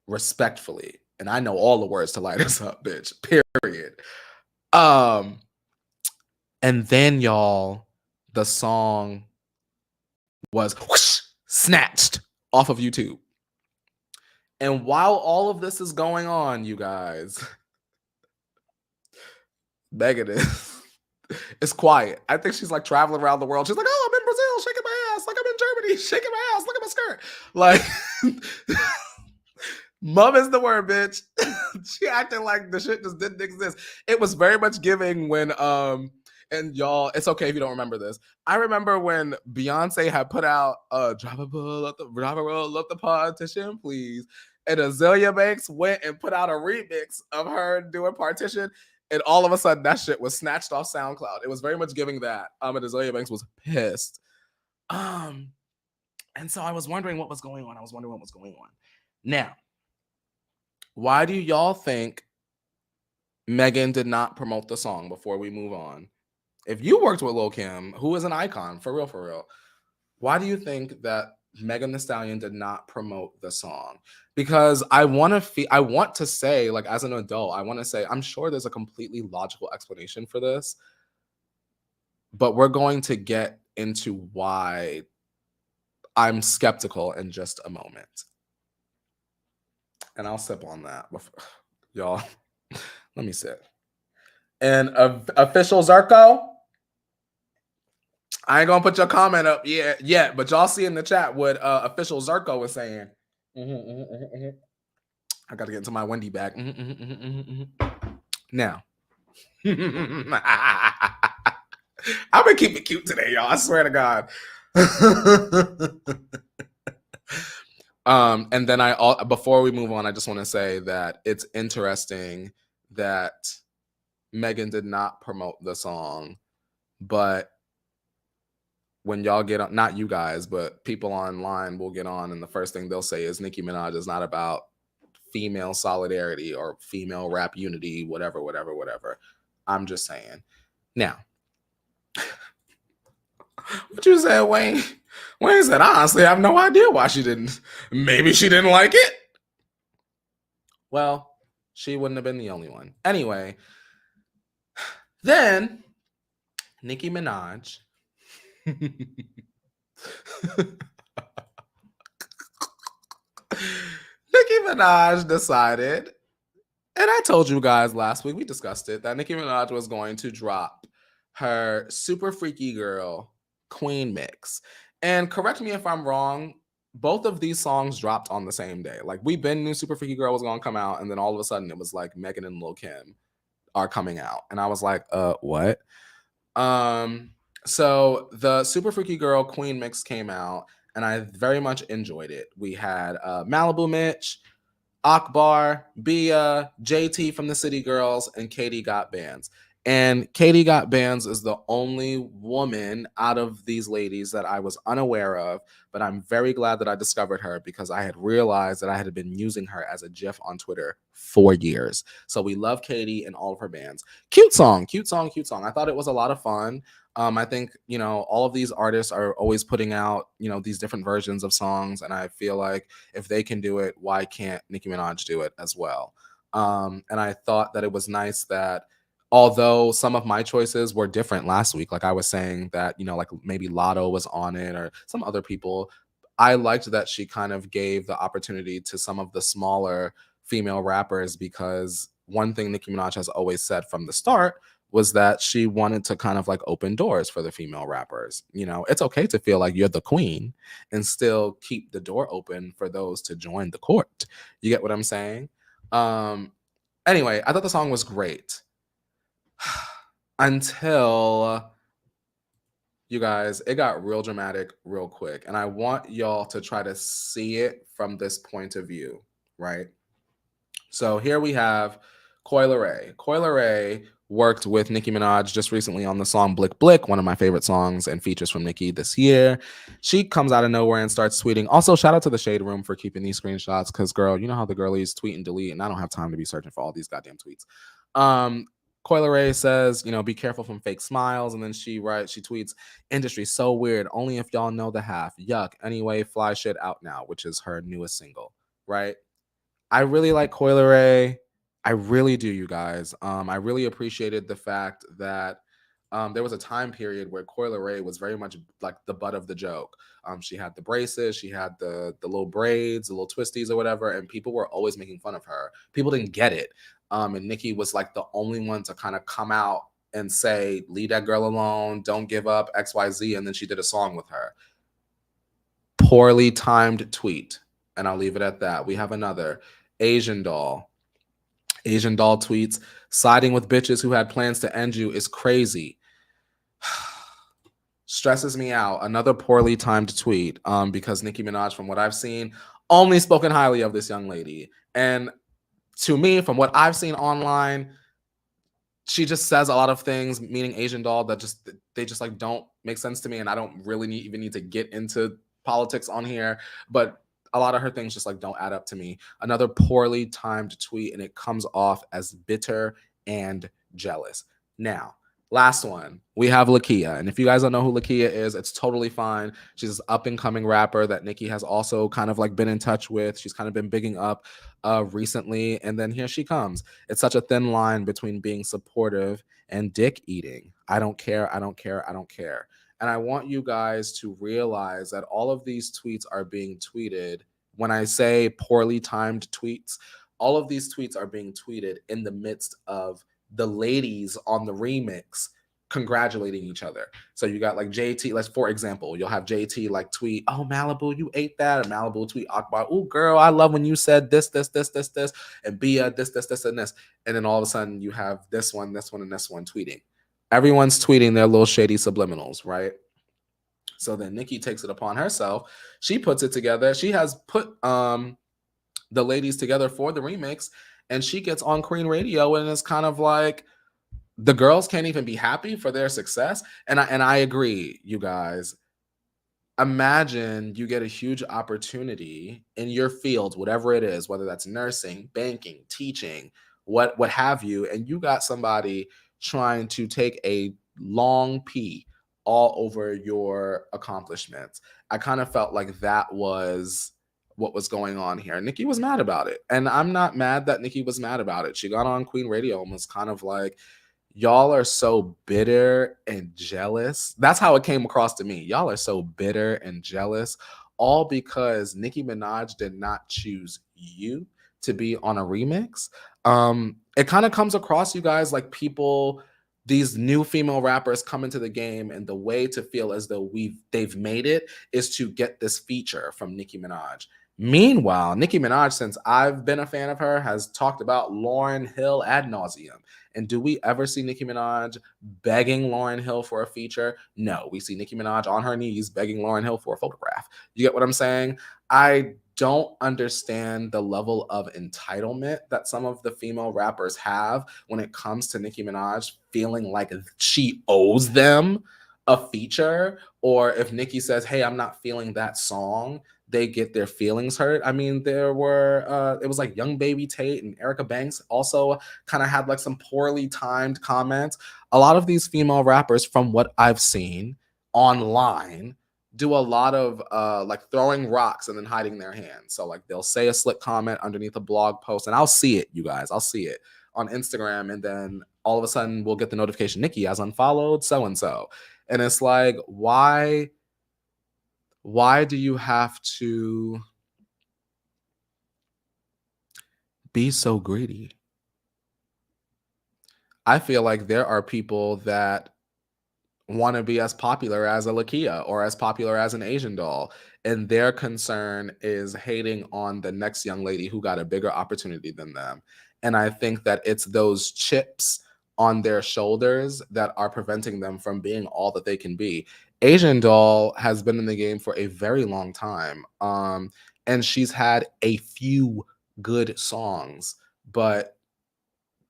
Respectfully. And I know all the words to light us up, bitch. Period. And then, y'all, the song was whoosh, snatched off of YouTube. And while all of this is going on, you guys, Megan is quiet. I think she's like traveling around the world. She's like, oh, I'm in Brazil, shaking my ass. Like I'm in Germany, shaking my ass. Look at my skirt. Like, mum is the word, bitch. She acting like the shit just didn't exist. It was very much giving when, and y'all, it's okay if you don't remember this. I remember when Beyonce had put out drop a roll up the partition, please. And Azealia Banks went and put out a remix of her doing Partition. And all of a sudden, that shit was snatched off SoundCloud. It was very much giving that. And Azealia Banks was pissed. And so I was wondering what was going on. Now, why do y'all think Megan did not promote the song before we move on? If you worked with Lil Kim, who is an icon, for real, why do you think that Megan Thee Stallion did not promote the song? Because I want to say, like, as an adult, I want to say, I'm sure there's a completely logical explanation for this, but we're going to get into why I'm skeptical in just a moment. And I'll sip on that. Y'all, let me sip. And official Zerko, I ain't gonna put your comment up yet, but y'all see in the chat what official Zerko was saying. I gotta get into my Wendy bag. Now, I'm gonna keep it cute today, y'all. I swear to God. And then before we move on, I just want to say that it's interesting that Megan did not promote the song, but when y'all get on, not you guys, but people online will get on, and the first thing they'll say is Nicki Minaj is not about female solidarity or female rap unity, whatever. I'm just saying. Now, what you said, Wayne? Wayne said, I honestly have no idea why she didn't. Maybe she didn't like it. Well, she wouldn't have been the only one. Anyway, then Nicki Minaj. Nicki Minaj decided, and I told you guys last week, we discussed it, that Nicki Minaj was going to drop her Super Freaky Girl Queen mix. And correct me if I'm wrong, both of these songs dropped on the same day. Like, we been knew Super Freaky Girl was going to come out, and then all of a sudden it was like Megan and Lil Kim are coming out. And I was like, what? So the Super Freaky Girl Queen mix came out, and I very much enjoyed it. We had Malibu Mitch, Akbar, Bia, JT from the City Girls, and Katie Got Bands. And Katie Got Bands is the only woman out of these ladies that I was unaware of, but I'm very glad that I discovered her because I had realized that I had been using her as a GIF on Twitter for years. So we love Katie and all of her bands. Cute song. I thought it was a lot of fun. I think, all of these artists are always putting out, these different versions of songs. And I feel like if they can do it, why can't Nicki Minaj do it as well? And I thought that it was nice that although some of my choices were different last week, like I was saying that, like maybe Lotto was on it or some other people, I liked that she kind of gave the opportunity to some of the smaller female rappers because one thing Nicki Minaj has always said from the start was that she wanted to kind of like open doors for the female rappers. It's okay to feel like you're the queen and still keep the door open for those to join the court. You get what I'm saying? Anyway, I thought the song was great. Until, you guys, it got real dramatic real quick. And I want y'all to try to see it from this point of view, right? So here we have Coi Leray. Coi Leray worked with Nicki Minaj just recently on the song Blick Blick, one of my favorite songs and features from Nicki this year. She comes out of nowhere and starts tweeting. Also, shout out to the Shade Room for keeping these screenshots because, girl, you know how the girlies tweet and delete, and I don't have time to be searching for all these goddamn tweets. Coi Leray says, be careful from fake smiles. And then she tweets, industry so weird. Only if y'all know the half. Yuck. Anyway, fly shit out now, which is her newest single, right? I really like Coi Leray. I really do, you guys. I really appreciated the fact that there was a time period where Coi Leray was very much like the butt of the joke. She had the braces, she had the little braids, the little twisties or whatever, and people were always making fun of her. People didn't get it. And Nicki was like the only one to kind of come out and say, leave that girl alone, don't give up, XYZ, and then she did a song with her. Poorly timed tweet, and I'll leave it at that. We have another. Asian Doll. Asian Doll tweets, siding with bitches who had plans to end you is crazy. Stresses me out. Another poorly timed tweet because Nicki Minaj, from what I've seen, only spoken highly of this young lady. And to me, from what I've seen online, she just says a lot of things, meaning Asian Doll, that they just like don't make sense to me. And I don't really even need to get into politics on here, but a lot of her things just like don't add up to me. Another poorly timed tweet, and it comes off as bitter and jealous. Now, last one, we have Lakia. And if you guys don't know who Lakia is, it's totally fine. She's an up-and-coming rapper that Nicki has also kind of like been in touch with. She's kind of been bigging up recently. And then here she comes. It's such a thin line between being supportive and dick eating. I don't care. And I want you guys to realize that all of these tweets are being tweeted. When I say poorly timed tweets, all of these tweets are being tweeted in the midst of the ladies on the remix congratulating each other. So you got like JT, like for example, you'll have JT like tweet, "Oh Malibu, you ate that," or Malibu tweet Akbar, "Oh girl, I love when you said this, and Bia this, and this." And then all of a sudden you have this one, and this one tweeting. Everyone's tweeting their little shady subliminals, right? So then Nicki takes it upon herself. She puts it together. She has put the ladies together for the remix, and she gets on Queen Radio and it's kind of like the girls can't even be happy for their success. And I agree, you guys. Imagine you get a huge opportunity in your field, whatever it is, whether that's nursing, banking, teaching, what have you, and you got somebody trying to take a long pee all over your accomplishments. I kind of felt like that was what was going on here. Nicki was mad about it. And I'm not mad that Nicki was mad about it. She got on Queen Radio and was kind of like, y'all are so bitter and jealous. That's how it came across to me. Y'all are so bitter and jealous, all because Nicki Minaj did not choose you to be on a remix. It kind of comes across, you guys, like people, these new female rappers come into the game, and the way to feel as though they've made it is to get this feature from Nicki Minaj. Meanwhile, Nicki Minaj, since I've been a fan of her, has talked about Lauryn Hill ad nauseum. And do we ever see Nicki Minaj begging Lauryn Hill for a feature? No, we see Nicki Minaj on her knees begging Lauryn Hill for a photograph. You get what I'm saying? I don't understand the level of entitlement that some of the female rappers have when it comes to Nicki Minaj feeling like she owes them a feature, or if Nicki says, "Hey, I'm not feeling that song," they get their feelings hurt. I mean, there were it was like Young Baby Tate and Erica Banks also kind of had like some poorly timed comments. A lot of these female rappers, from what I've seen online, do a lot of like throwing rocks and then hiding their hands. So like they'll say a slick comment underneath a blog post, and I'll see it, you guys. I'll see it on Instagram, and then all of a sudden we'll get the notification, Nicki has unfollowed so and so. And it's like, why do you have to be so greedy? I feel like there are people that want to be as popular as a Lakia or as popular as an Asian doll, and their concern is hating on the next young lady who got a bigger opportunity than them. And I think that it's those chips on their shoulders that are preventing them from being all that they can be. Asian doll has been in the game for a very long time, and she's had a few good songs, but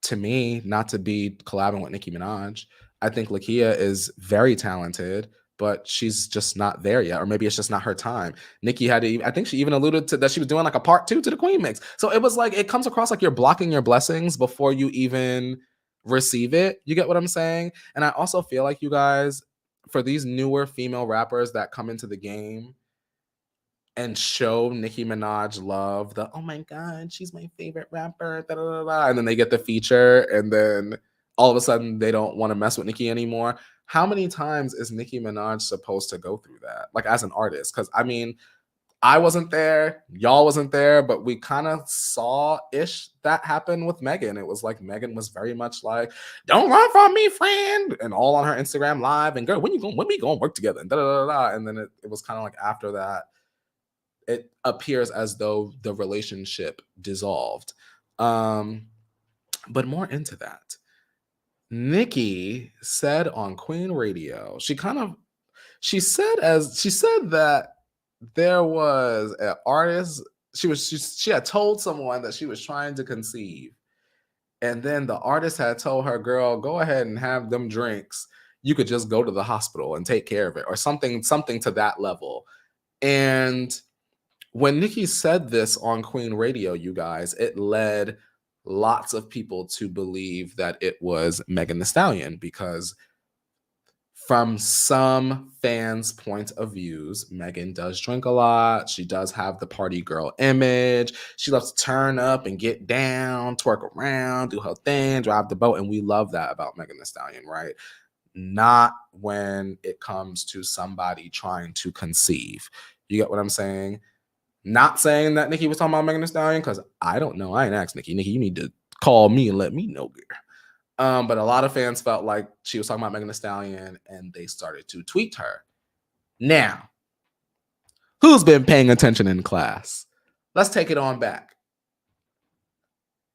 to me, not to be collabing with Nicki Minaj, I think Lakia is very talented, but she's just not there yet, or maybe it's just not her time. Nicki had to, I think she even alluded to that she was doing like a part 2 to the Queen mix. So it was like, it comes across like you're blocking your blessings before you even receive it. You get what I'm saying? And I also feel like, you guys, for these newer female rappers that come into the game and show Nicki Minaj love, the "oh my god, she's my favorite rapper," da, da, da, da, and then they get the feature, and then all of a sudden they don't want to mess with Nicki anymore. How many times is Nicki Minaj supposed to go through that, like as an artist? Because I mean, I wasn't there, y'all wasn't there, but we kind of saw-ish that happen with Megan. It was like Megan was very much like, "Don't run from me, friend," and all on her Instagram live, and "Girl, when we gonna work together?" And da da da da. And then it was kind of like after that, it appears as though the relationship dissolved. But more into that. Nicki said on Queen Radio, she said that there was an artist, she had told someone that she was trying to conceive. And then the artist had told her, "Girl, go ahead and have them drinks. You could just go to the hospital and take care of it," or something to that level. And when Nicki said this on Queen Radio, you guys, it led lots of people to believe that it was Megan Thee Stallion, because from some fans' point of views, Megan does drink a lot. She does have the party girl image. She loves to turn up and get down, twerk around, do her thing, drive the boat, and we love that about Megan Thee Stallion, right? not when it comes to somebody trying to conceive. You get what I'm saying? Not saying that Nicki was talking about Megan Thee Stallion, because I don't know. I ain't asked Nicki. Nicki, you need to call me and let me know, girl. But a lot of fans felt like she was talking about Megan Thee Stallion, and they started to tweet her. Now, who's been paying attention in class? Let's take it on back.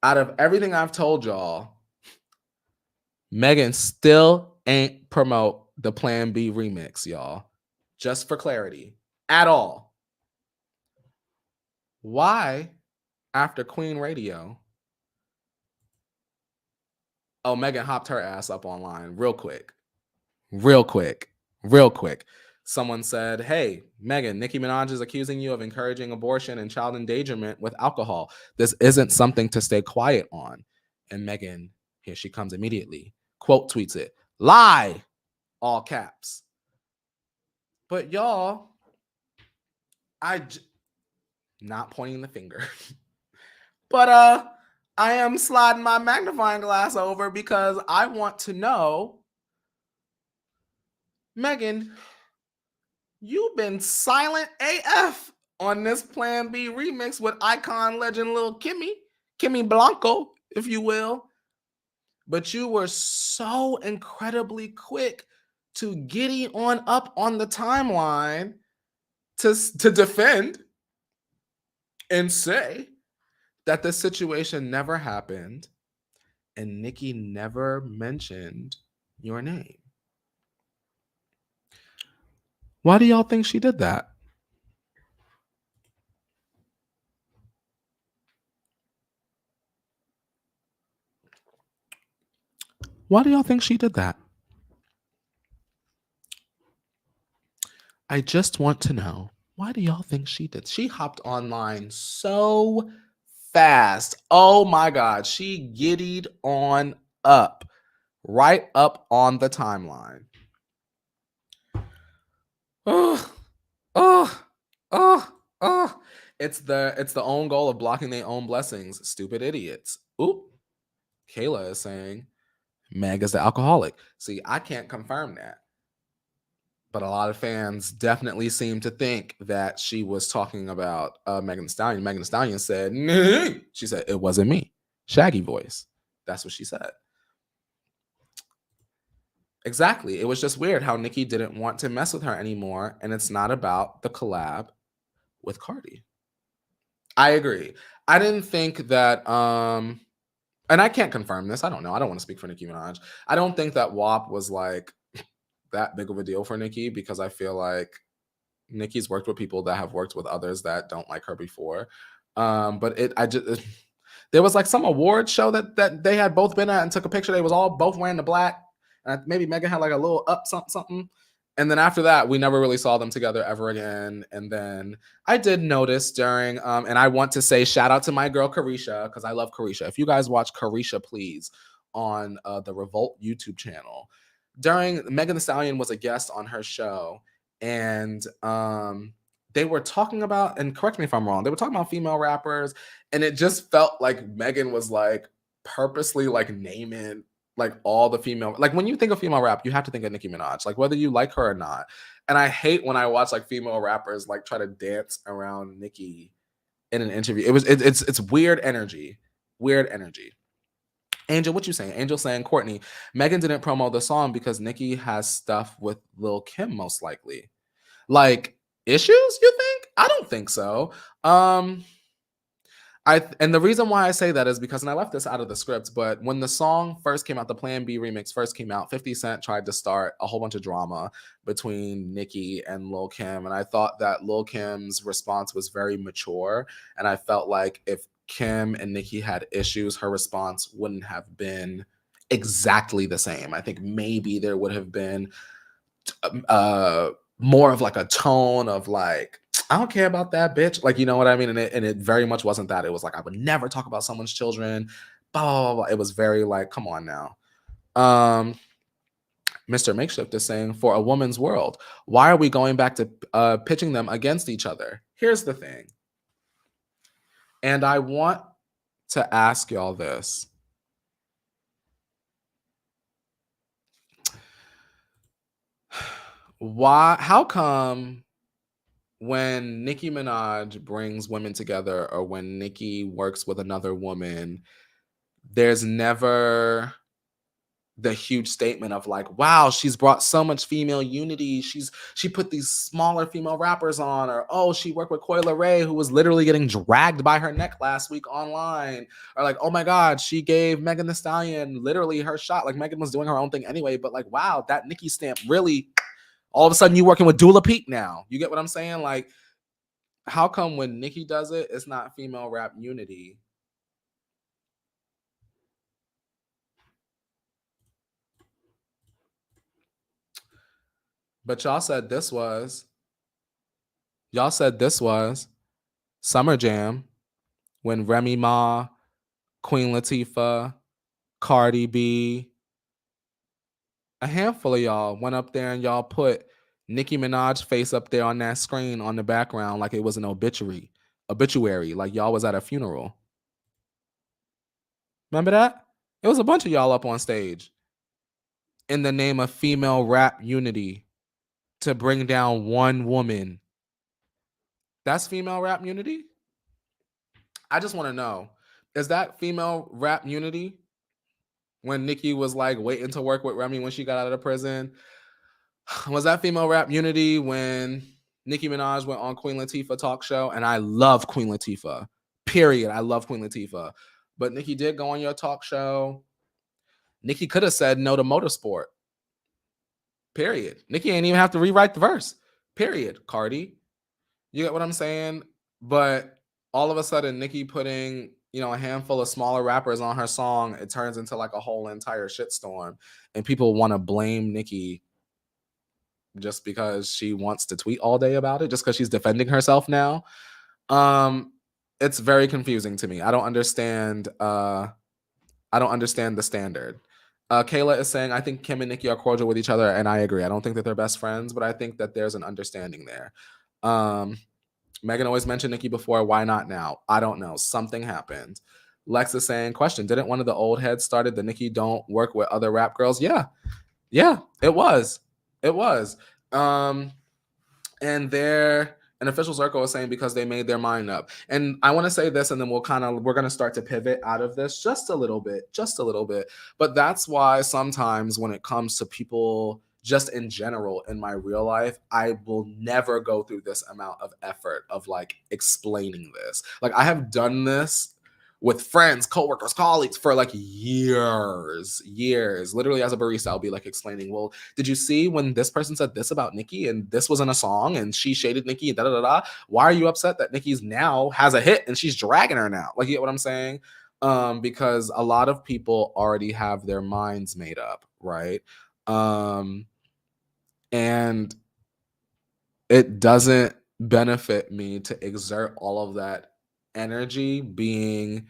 Out of everything I've told y'all, Megan still ain't promote the Plan B remix, y'all. Just for clarity, at all. Why, after Queen Radio, Megan hopped her ass up online real quick. Someone said, hey, Megan, Nicki Minaj is accusing you of encouraging abortion and child endangerment with alcohol. This isn't something to stay quiet on. And Megan, here she comes immediately, quote tweets it, lie, all caps. But y'all, not pointing the finger, but I am sliding my magnifying glass over because I want to know, Megan, you've been silent AF on this Plan B remix with icon legend Lil Kimmy Blanco, if you will. But you were so incredibly quick to giddy on up on the timeline to defend and say that the situation never happened and Nicki never mentioned your name. Why do y'all think she did that? Why do y'all think she did that? I just want to know, why do y'all think she did? She hopped online so fast. Oh my God. She giddied on up, right up on the timeline. It's the own goal of blocking their own blessings. Stupid idiots. Oop. Kayla is saying Meg is the alcoholic. See, I can't confirm that. But a lot of fans definitely seem to think that she was talking about Megan Thee Stallion. Megan Thee Stallion said, she said, it wasn't me. Shaggy voice. That's what she said. Exactly. It was just weird how Nicki didn't want to mess with her anymore. And it's not about the collab with Cardi. I agree. I didn't think that, and I can't confirm this. I don't know. I don't want to speak for Nicki Minaj. I don't think that WAP was like that big of a deal for Nicki, because I feel like Nicki's worked with people that have worked with others that don't like her before. But there was like some award show that they had both been at and took a picture. They was all both wearing the black. And maybe Megan had like a little up something. And then after that, we never really saw them together ever again. And then I did notice during, and I want to say shout out to my girl Carisha, because I love Carisha. If you guys watch Carisha, please, on the Revolt YouTube channel. During, Megan Thee Stallion was a guest on her show, and they were talking about, and correct me if I'm wrong, they were talking about female rappers, and it just felt like Megan was like purposely like naming like all the female, like when you think of female rap, you have to think of Nicki Minaj, like whether you like her or not. And I hate when I watch like female rappers like try to dance around Nicki in an interview. It's weird energy. Angel, what you saying? Angel saying, Courtney, Megan didn't promo the song because Nicki has stuff with Lil Kim, most likely. Like, issues, you think? I don't think so. And the reason why I say that is because, and I left this out of the script, but when the song first came out, the Plan B remix first came out, 50 Cent tried to start a whole bunch of drama between Nicki and Lil Kim. And I thought that Lil Kim's response was very mature. And I felt like if Kim and Nicki had issues, her response wouldn't have been exactly the same. I think maybe there would have been more of like a tone of like, I don't care about that bitch. Like, you know what I mean? And it very much wasn't that. It was like, I would never talk about someone's children. Blah, blah, blah. It was very like, come on now. Mr. Makeshift is saying, for a woman's world, why are we going back to pitching them against each other? Here's the thing. And I want to ask y'all this. how come when Nicki Minaj brings women together or when Nicki works with another woman, there's never the huge statement of like, wow, she's brought so much female unity. She put these smaller female rappers on, or oh, she worked with Coi Leray, who was literally getting dragged by her neck last week online, or like, oh my God, she gave Megan Thee Stallion literally her shot. Like Megan was doing her own thing anyway, but like, wow, that Nicki stamp really. All of a sudden, you working with Dula Peep now. You get what I'm saying? Like, how come when Nicki does it, it's not female rap unity? But y'all said this was Summer Jam when Remy Ma, Queen Latifah, Cardi B, a handful of y'all went up there and y'all put Nicki Minaj face up there on that screen on the background like it was an obituary, like y'all was at a funeral. Remember that? It was a bunch of y'all up on stage in the name of female rap unity to bring down one woman. That's female rap unity? I just want to know, is that female rap unity when Nicki was like waiting to work with Remy when she got out of the prison? Was that female rap unity when Nicki Minaj went on Queen Latifah talk show? And I love Queen Latifah, period. I love Queen Latifah. But Nicki did go on your talk show. Nicki could have said no to motorsport, period. Nicki ain't even have to rewrite the verse, period. Cardi, you get what I'm saying? But all of a sudden, Nicki putting, a handful of smaller rappers on her song, it turns into like a whole entire shitstorm. And people want to blame Nicki just because she wants to tweet all day about it, just because she's defending herself now. It's very confusing to me. I don't understand the standard. Kayla is saying, I think Kim and Nicki are cordial with each other, and I agree. I don't think that they're best friends, but I think that there's an understanding there. Megan always mentioned Nicki before. Why not now? I don't know. Something happened. Lex is saying, question, didn't one of the old heads started the Nicki don't work with other rap girls? Yeah, it was. And they're an official circle is saying because they made their mind up. And I want to say this, and then we're going to start to pivot out of this just a little bit. But that's why sometimes when it comes to people just in general in my real life, I will never go through this amount of effort of like explaining this. Like I have done this with friends, coworkers, colleagues for like years. Literally as a barista, I'll be like explaining, well, did you see when this person said this about Nicki and this was in a song and she shaded Nicki and da-da-da-da? Why are you upset that Nicki's now has a hit and she's dragging her now? Like, you get what I'm saying? Because a lot of people already have their minds made up, right? And it doesn't benefit me to exert all of that energy being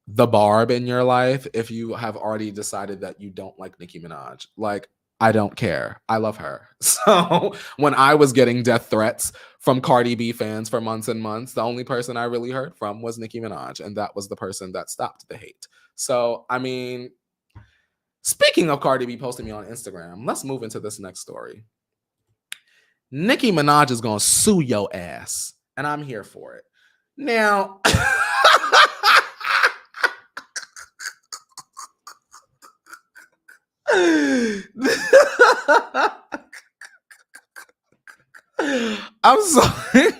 the barb in your life if you have already decided that you don't like Nicki Minaj. Like, I don't care. I love her. So when I was getting death threats from Cardi B fans for months and months, the only person I really heard from was Nicki Minaj, and that was the person that stopped the hate. So, I mean, speaking of Cardi B posting me on Instagram, let's move into this next story. Nicki Minaj is going to sue your ass, and I'm here for it. Now, I'm sorry.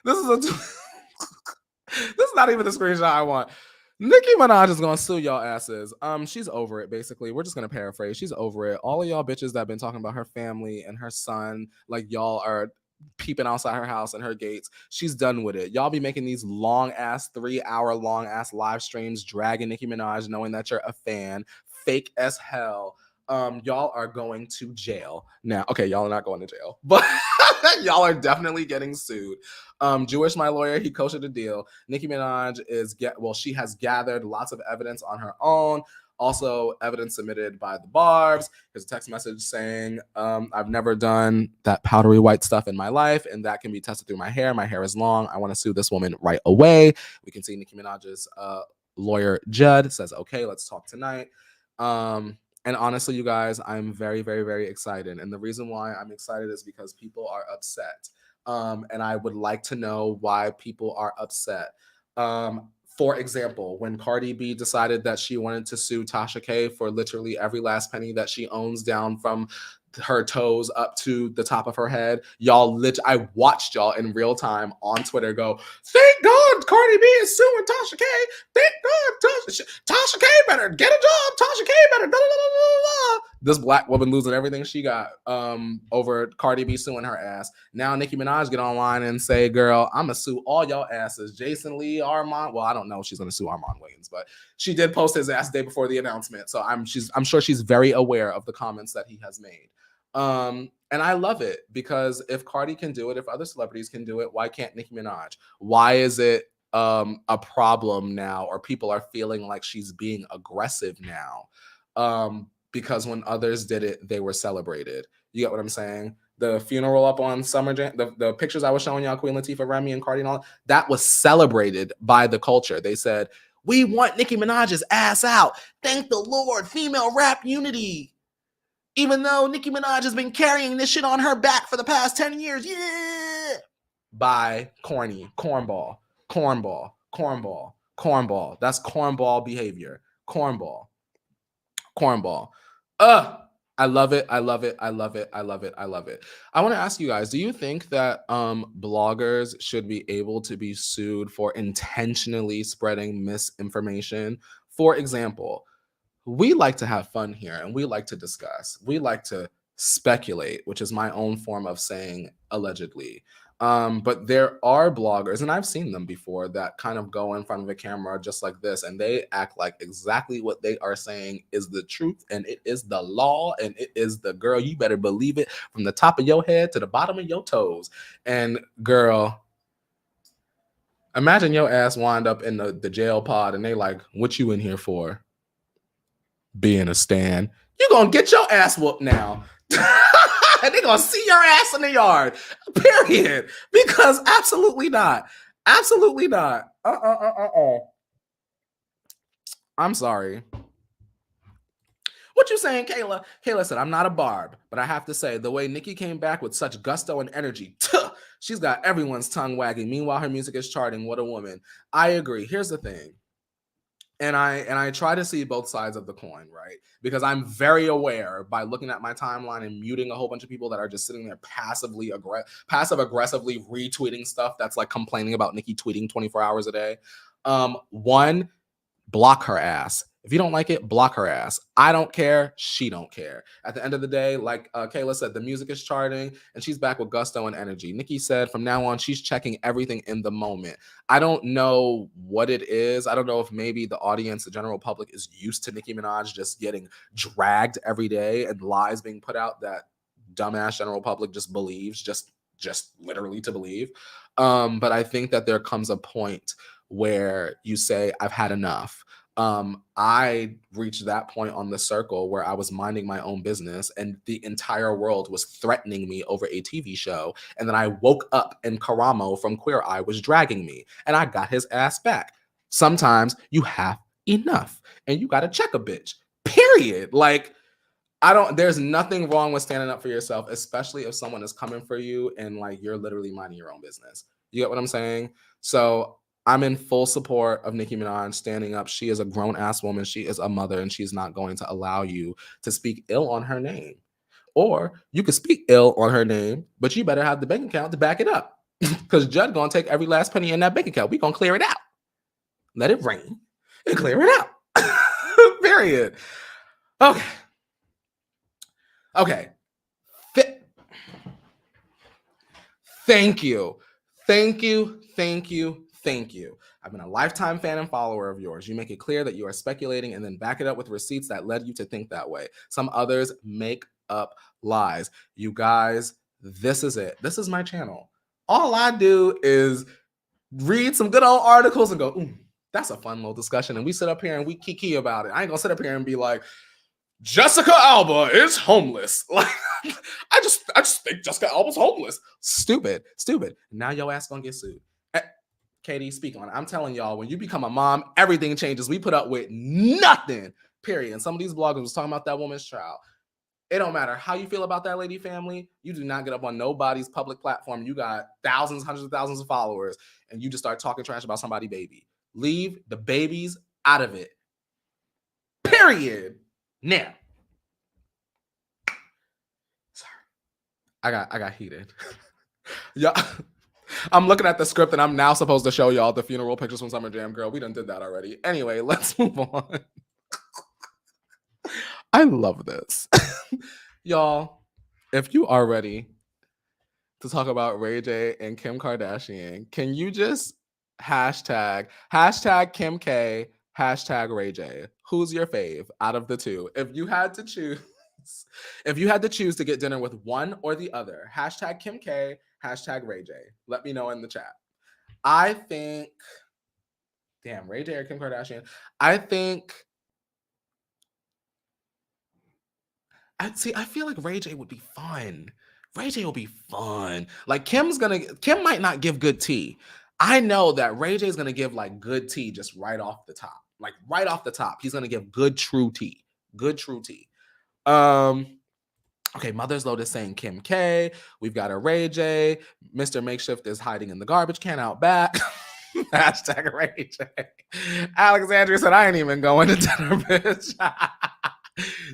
This is not even the screenshot I want. Nicki Minaj is gonna sue y'all asses. She's over it, basically. We're just gonna paraphrase. She's over it. All of y'all bitches that have been talking about her family and her son, like y'all are peeping outside her house and her gates. She's done with it. Y'all be making these long ass, 3-hour long ass live streams, dragging Nicki Minaj, knowing that you're a fan. Fake as hell. Y'all are going to jail now. Okay, y'all are not going to jail, but y'all are definitely getting sued. Jewish, my lawyer, he koshered the deal. Nicki Minaj she has gathered lots of evidence on her own. Also, evidence submitted by the Barbs. There's a text message saying, I've never done that powdery white stuff in my life, and that can be tested through my hair. My hair is long. I want to sue this woman right away. We can see Nicki Minaj's lawyer, Judd, says, okay, let's talk tonight. And honestly, you guys, I'm very, very, very excited. And the reason why I'm excited is because people are upset. And I would like to know why people are upset. For example, when Cardi B decided that she wanted to sue Tasha K for literally every last penny that she owns down from her toes up to the top of her head, I watched y'all in real time on Twitter go, thank God Cardi B is suing Tasha K. Thank God Tasha K better get a job. Tasha K better blah, blah, blah, blah. This black woman losing everything she got over Cardi B suing her ass. Now Nicki Minaj get online and say, girl, I'm gonna sue all y'all asses. Jason Lee, Armand. Well, I don't know if she's gonna sue Armand Wayans, but she did post his ass the day before the announcement. So I'm sure she's very aware of the comments that he has made. And I love it because if Cardi can do it, if other celebrities can do it, why can't Nicki Minaj? Why is it a problem now, or people are feeling like she's being aggressive now? Because when others did it, they were celebrated. You get what I'm saying? The funeral up on Summer Jam, the pictures I was showing y'all, Queen Latifah, Remy, and Cardi and all, that was celebrated by the culture. They said, we want Nicki Minaj's ass out. Thank the Lord, female rap unity. Even though Nicki Minaj has been carrying this shit on her back for the past 10 years. Yeah. By corny, cornball. That's cornball behavior. Cornball. I love it. I want to ask you guys, do you think that bloggers should be able to be sued for intentionally spreading misinformation? For example, we like to have fun here and we like to discuss. We like to speculate, which is my own form of saying allegedly. But there are bloggers, and I've seen them before, that kind of go in front of a camera just like this, and they act like exactly what they are saying is the truth, and it is the law, and it is the girl. You better believe it from the top of your head to the bottom of your toes. And girl, imagine your ass wind up in the jail pod, and they like, what you in here for? Being a stan. You're gonna get your ass whooped now. And they're gonna see your ass in the yard. Period. Because absolutely not. I'm sorry. What you saying, Kayla? Kayla said, I'm not a barb, but I have to say, the way Nicki came back with such gusto and energy, she's got everyone's tongue wagging. Meanwhile, her music is charting. What a woman. I agree. Here's the thing. And I try to see both sides of the coin, right? Because I'm very aware by looking at my timeline and muting a whole bunch of people that are just sitting there passive aggressively retweeting stuff that's like complaining about Nicki tweeting 24 hours a day. One, block her ass. If you don't like it, block her ass. I don't care. She don't care. At the end of the day, like Kayla said, the music is charting and she's back with gusto and energy. Nicki said from now on, she's checking everything in the moment. I don't know what it is. I don't know if maybe the audience, the general public, is used to Nicki Minaj just getting dragged every day and lies being put out that dumbass general public just believes, just literally to believe. But I think that there comes a point where you say, I've had enough. I reached that point on the circle where I was minding my own business and the entire world was threatening me over a TV show. And then I woke up and Karamo from Queer Eye was dragging me and I got his ass back. Sometimes you have enough and you got to check a bitch, period. Like, there's nothing wrong with standing up for yourself, especially if someone is coming for you and like you're literally minding your own business. You get what I'm saying? So I'm in full support of Nicki Minaj standing up. She is a grown-ass woman. She is a mother, and she's not going to allow you to speak ill on her name. Or you could speak ill on her name, but you better have the bank account to back it up. Because Judd going to take every last penny in that bank account. We're going to clear it out. Let it rain and clear it out. Period. Okay. Thank you. I've been a lifetime fan and follower of yours. You make it clear that you are speculating and then back it up with receipts that led you to think that way. Some others make up lies. You guys, this is it. This is my channel. All I do is read some good old articles and go, that's a fun little discussion. And we sit up here and we kiki about it. I ain't gonna sit up here and be like, Jessica Alba is homeless. Like, I just think Jessica Alba's homeless. Stupid. Now your ass gonna get sued. Katie, speak on it. I'm telling y'all, when you become a mom, everything changes. We put up with nothing. Period. And some of these bloggers was talking about that woman's child. It don't matter how you feel about that lady family. You do not get up on nobody's public platform. You got thousands, hundreds of thousands of followers, and you just start talking trash about somebody's baby. Leave the babies out of it. Period. Now, sorry, I got heated. Yeah, I'm looking at the script, and I'm now supposed to show y'all the funeral pictures from Summer Jam. Girl, we done did that already. Anyway, let's move on. I love this. Y'all, if you are ready to talk about Ray J and Kim Kardashian, can you just hashtag Kim K, hashtag Ray J? Who's your fave out of the two? If you had to choose to get dinner with one or the other, hashtag Kim K, hashtag Ray J. Let me know in the chat. I think, damn, Ray J or Kim Kardashian? I feel like Ray J would be fun. Ray J will be fun. Like Kim might not give good tea. I know that Ray J is gonna give like good tea just right off the top. Like right off the top, he's gonna give good true tea. Good true tea. Okay, Mother's Lotus saying Kim K. We've got a Ray J. Mr. Makeshift is hiding in the garbage can out back. Hashtag Ray J. Alexandria said, I ain't even going to dinner, bitch.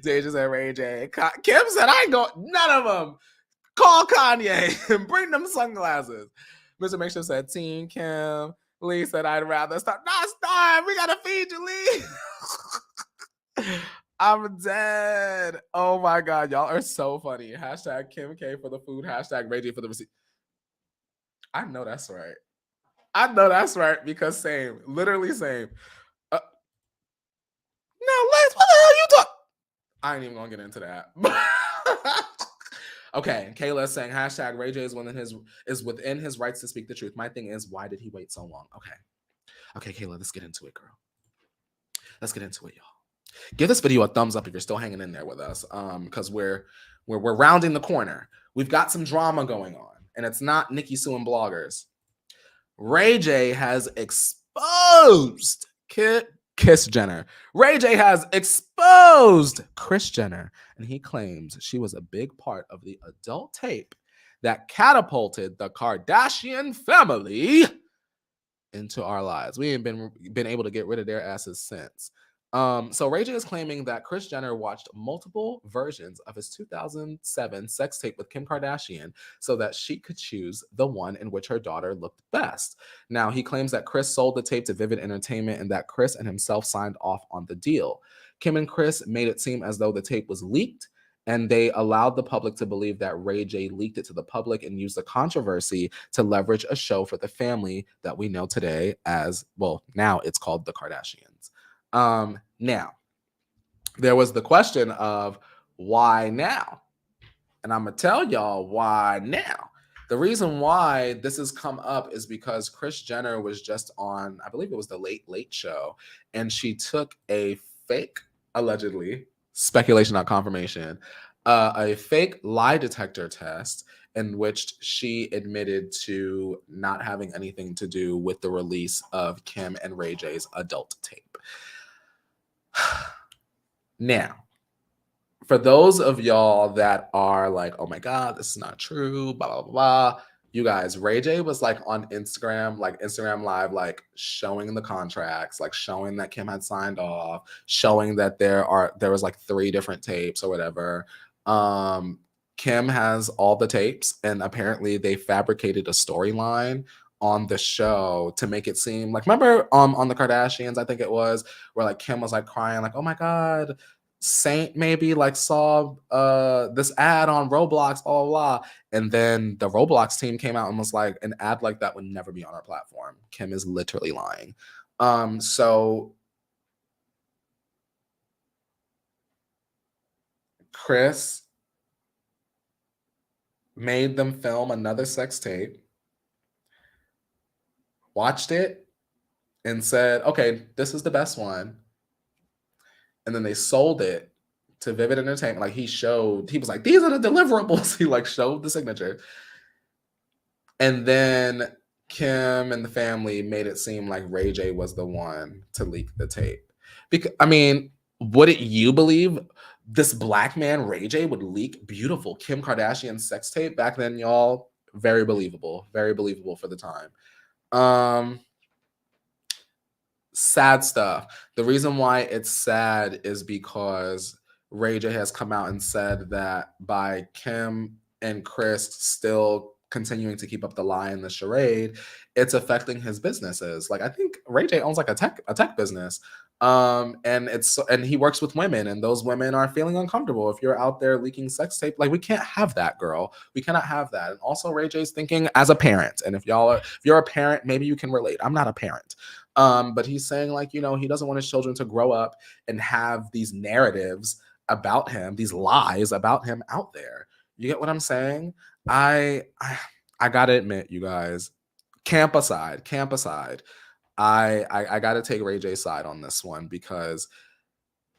Deja said Ray J. Kim said, I ain't going, none of them. Call Kanye and bring them sunglasses. Mr. Makeshift said, Team Kim. Lee said, I'd rather stop. Not starve. We got to feed you, Lee. I'm dead. Oh my God. Y'all are so funny. Hashtag Kim K for the food. Hashtag Ray J for the receipt. I know that's right. I know that's right because same. Literally same. Now, Liz, what the hell you talking? I ain't even going to get into that. Okay, Kayla is saying hashtag Ray J is within his rights to speak the truth. My thing is, why did he wait so long? Okay, Kayla, let's get into it, girl. Let's get into it, y'all. Give this video a thumbs up if you're still hanging in there with us, because we're rounding the corner. We've got some drama going on, and it's not Nicki suing bloggers. Ray J has exposed Kris Jenner. Ray J has exposed Kris Jenner, and he claims she was a big part of the adult tape that catapulted the Kardashian family into our lives. We ain't been able to get rid of their asses since. So Ray J is claiming that Kris Jenner watched multiple versions of his 2007 sex tape with Kim Kardashian so that she could choose the one in which her daughter looked best. Now, he claims that Kris sold the tape to Vivid Entertainment and that Kris and himself signed off on the deal. Kim and Kris made it seem as though the tape was leaked, and they allowed the public to believe that Ray J leaked it to the public and used the controversy to leverage a show for the family that we know today as, well, now it's called The Kardashians. Now, there was the question of why now? And I'm going to tell y'all why now. The reason why this has come up is because Kris Jenner was just on, I believe it was the Late Late Show, and she took a fake, allegedly, speculation, not confirmation, a fake lie detector test in which she admitted to not having anything to do with the release of Kim and Ray J's adult tape. Now, for those of y'all that are like, oh my God, this is not true, blah, blah, blah, you guys, Ray J was like on Instagram, like Instagram Live, like showing the contracts, like showing that Kim had signed off, showing that there was like 3 different tapes or whatever. Kim has all the tapes, and apparently they fabricated a storyline on the show to make it seem like, remember on the Kardashians, I think it was, where like Kim was like crying, like, oh my God, Saint maybe like saw this ad on Roblox, blah, blah, blah. And then the Roblox team came out and was like, an ad like that would never be on our platform. Kim is literally lying. So Kris made them film another sex tape, watched it, and said, okay, this is the best one. And then they sold it to Vivid Entertainment. Like he was like, these are the deliverables. He like showed the signature. And then Kim and the family made it seem like Ray J was the one to leak the tape. Because, I mean, wouldn't you believe this black man, Ray J, would leak beautiful Kim Kardashian sex tape back then, y'all? Very believable for the time. Sad stuff. The reason why it's sad is because Ray J has come out and said that by Kim and Kris still continuing to keep up the lie and the charade, it's affecting his businesses. Like, I think Ray J owns like a tech business. And he works with women, and those women are feeling uncomfortable if you're out there leaking sex tape. Like, we can't have that, girl. We cannot have that. And also, Ray J's thinking as a parent. And if you're a parent, maybe you can relate. I'm not a parent. But he's saying, like, you know, he doesn't want his children to grow up and have these narratives about him, these lies about him out there. You get what I'm saying? I gotta admit, you guys, camp aside, I gotta take Ray J's side on this one, because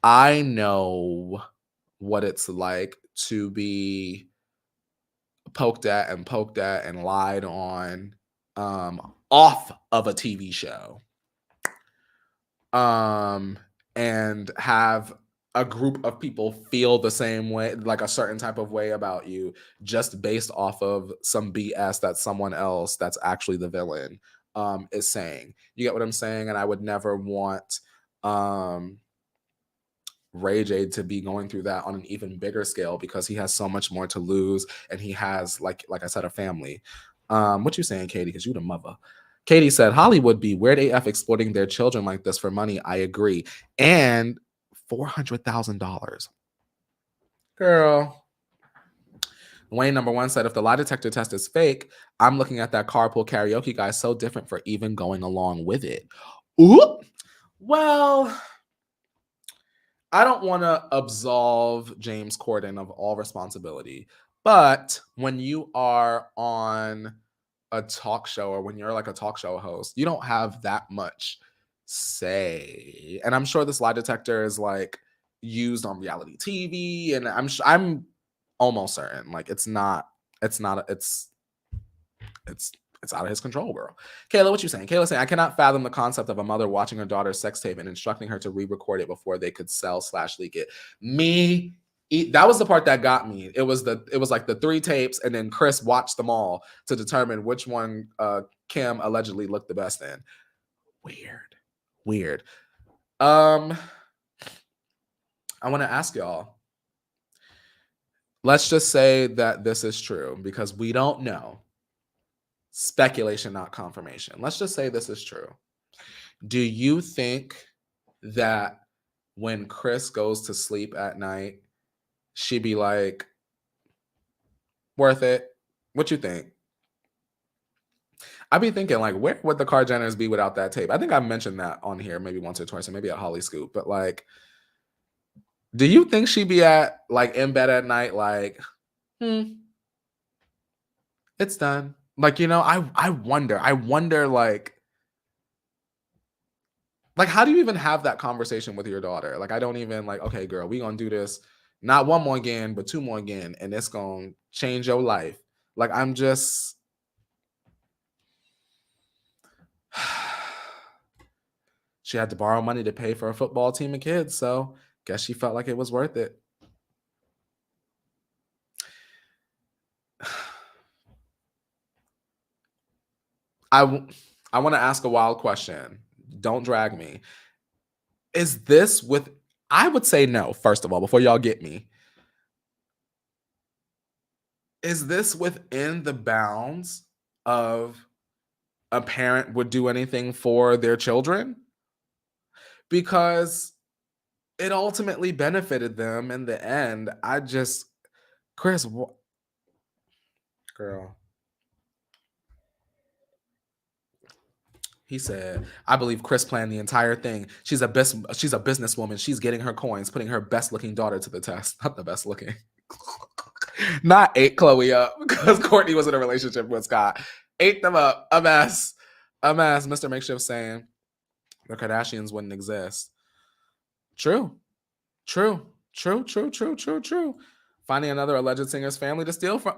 I know what it's like to be poked at and lied on off of a TV show. And have a group of people feel the same way, like a certain type of way about you, just based off of some BS that someone else that's actually the villain is saying. You get what I'm saying? And I would never want Ray J to be going through that on an even bigger scale, because he has so much more to lose, and he has, like I said, a family. What you saying, Katie? Because you the mother. Katie said, Hollywood be weird AF exploiting their children like this for money. I agree. And $400,000. Girl. Wayne number 1 said, if the lie detector test is fake, I'm looking at that carpool karaoke guy so different for even going along with it. Ooh. Well, I don't want to absolve James Corden of all responsibility, but when you are on a talk show, or when you're like a talk show host, you don't have that much say. And I'm sure this lie detector is like used on reality TV, and I'm almost certain like it's out of his control, girl. Kayla, what you saying? Kayla saying, I cannot fathom the concept of a mother watching her daughter's sex tape and instructing her to re-record it before they could sell/leak it. That was the part that got me. It was like the 3 tapes, and then Kris watched them all to determine which one Kim allegedly looked the best in. Weird. I want to ask y'all. Let's just say that this is true, because we don't know. Speculation, not confirmation. Let's just say this is true. Do you think that when Kris goes to sleep at night, she'd be like, worth it? What you think? I'd be thinking, like, where would the Kardashians be without that tape? I think I mentioned that on here maybe once or twice, or maybe at Holly Scoop. But like, do you think she'd be in bed at night like, it's done? Like, you know, I wonder like, how do you even have that conversation with your daughter? Like, I don't even okay, girl, we gonna do this, not 1 more again, but 2 more again, and it's gonna change your life. Like, I'm just she had to borrow money to pay for a football team of kids, so guess she felt like it was worth it. I want to ask a wild question. Don't drag me. Is this I would say no, first of all, before y'all get me. Is this within the bounds of a parent would do anything for their children? Because it ultimately benefited them in the end. Kris, girl. He said, I believe Kris planned the entire thing. She's a businesswoman. She's getting her coins, putting her best looking daughter to the test. Not the best looking. Not ate Chloe up because Courtney was in a relationship with Scott. Ate them up. A mess. Mr. Makeshift saying the Kardashians wouldn't exist. True. Finding another alleged singer's family to steal from.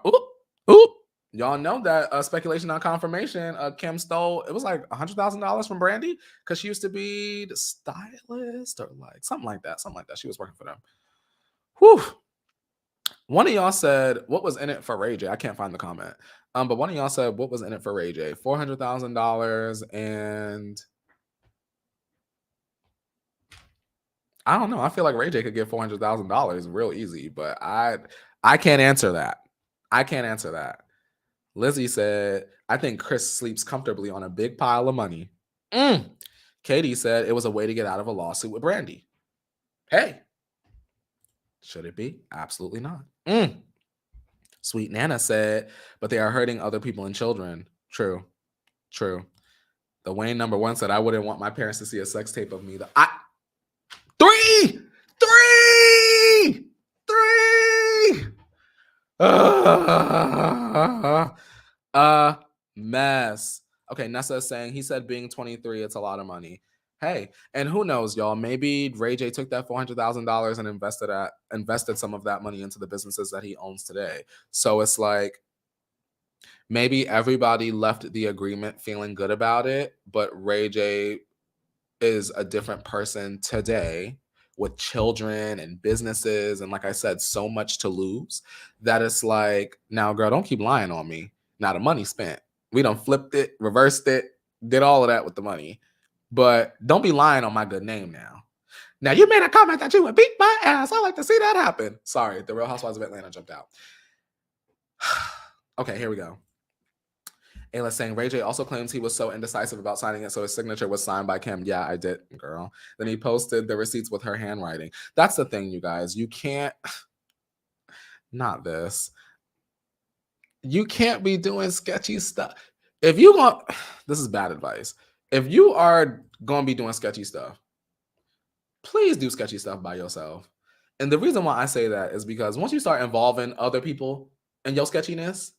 Ooh. y'all know that speculation on confirmation, Kim stole, it was like $100,000 from Brandy because she used to be the stylist or like something like that. Something like that. She was working for them. Whew. One of y'all said, what was in it for Ray J? I can't find the comment. But one of y'all said, what was in it for Ray J? $400,000 and I don't know. I feel like Ray J could get $400,000 real easy, but I can't answer that. I can't answer that. Lizzie said, I think Kris sleeps comfortably on a big pile of money. Katie said it was a way to get out of a lawsuit with Brandy. Hey, should it be? Absolutely not. Sweet Nana said, but they are hurting other people and children. True. The Wayne #1 said, I wouldn't want my parents to see a sex tape of me. Three! A mess. Okay, Nessa is saying, he said being 23, it's a lot of money. Hey, and who knows, y'all? Maybe Ray J took that $400,000 and invested some of that money into the businesses that he owns today. So it's like maybe everybody left the agreement feeling good about it, but Ray J is a different person today with children and businesses and, like I said, so much to lose that it's like, now, girl, don't keep lying on me. Now the money spent. We done flipped it, reversed it, did all of that with the money. But don't be lying on my good name now. Now, you made a comment that you would beat my ass. I like to see that happen. Sorry, the Real Housewives of Atlanta jumped out. Okay, here we go. Ayla's saying, Ray J also claims he was so indecisive about signing it, so his signature was signed by Kim. Yeah, I did, girl. Then he posted the receipts with her handwriting. That's the thing, you guys. You can't... Not this. You can't be doing sketchy stuff. If you want... This is bad advice. If you are going to be doing sketchy stuff, please do sketchy stuff by yourself. And the reason why I say that is because once you start involving other people in your sketchiness,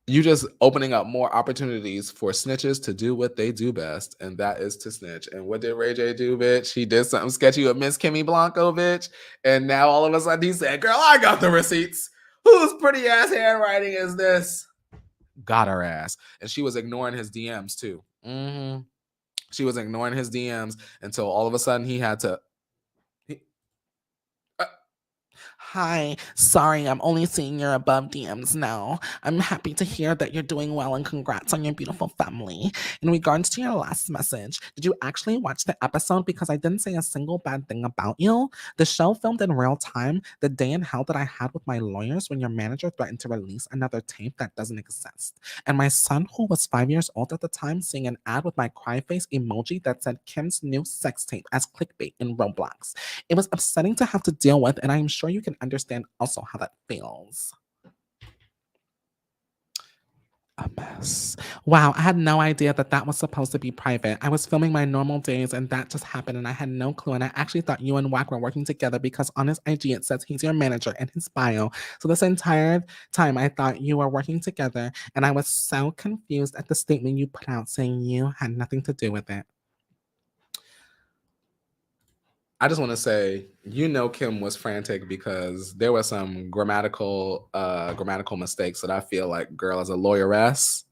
you just opening up more opportunities for snitches to do what they do best, and that is to snitch. And what did Ray J do, bitch? He did something sketchy with Miss Kimmy Blanco, bitch. And now all of a sudden he said, girl, I got the receipts. Whose pretty ass handwriting is this? Got her ass. And she was ignoring his DMs too. She was ignoring his DMs until all of a sudden he had to... Hi, sorry, I'm only seeing your above DMs now. I'm happy to hear that you're doing well and congrats on your beautiful family. In regards to your last message, did you actually watch the episode? Because I didn't say a single bad thing about you. The show filmed in real time, the day in hell that I had with my lawyers when your manager threatened to release another tape that doesn't exist. And my son, who was 5 years old at the time, seeing an ad with my cry face emoji that said Kim's new sex tape as clickbait in Roblox. It was upsetting to have to deal with, and I am sure you can understand also how that feels. A mess. Wow, I had no idea that that was supposed to be private. I was filming my normal days and that just happened and I had no clue. And I actually thought you and Wack were working together because on his IG it says he's your manager in his bio. So this entire time I thought you were working together and I was so confused at the statement you put out saying you had nothing to do with it. I just want to say, Kim was frantic because there were some grammatical mistakes that I feel like, girl, as a lawyeress,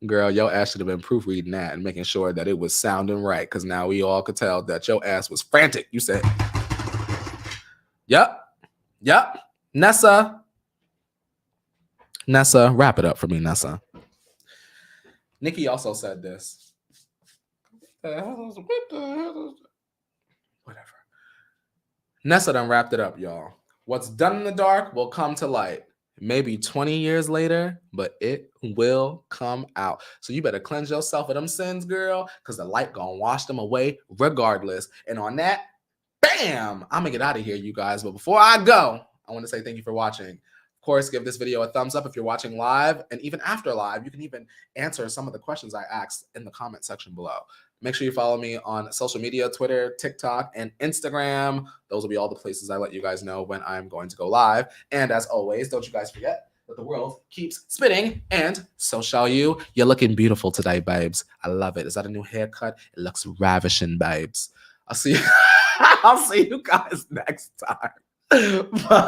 girl, your ass should have been proofreading that and making sure that it was sounding right. Because now we all could tell that your ass was frantic. You said, yep. Nessa, wrap it up for me, Nessa. Nicki also said this. Whatever. Nessa done wrapped it up, y'all. What's done in the dark will come to light. Maybe 20 years later, but it will come out. So you better cleanse yourself of them sins, girl, because the light gonna wash them away regardless. And on that, bam! I'm gonna get out of here, you guys. But before I go, I want to say thank you for watching. Of course, give this video a thumbs up if you're watching live. And even after live, you can even answer some of the questions I asked in the comment section below. Make sure you follow me on social media, Twitter, TikTok, and Instagram. Those will be all the places I let you guys know when I'm going to go live. And as always, don't you guys forget that the world keeps spinning, and so shall you. You're looking beautiful today, babes. I love it. Is that a new haircut? It looks ravishing, babes. I'll see you guys next time. Bye.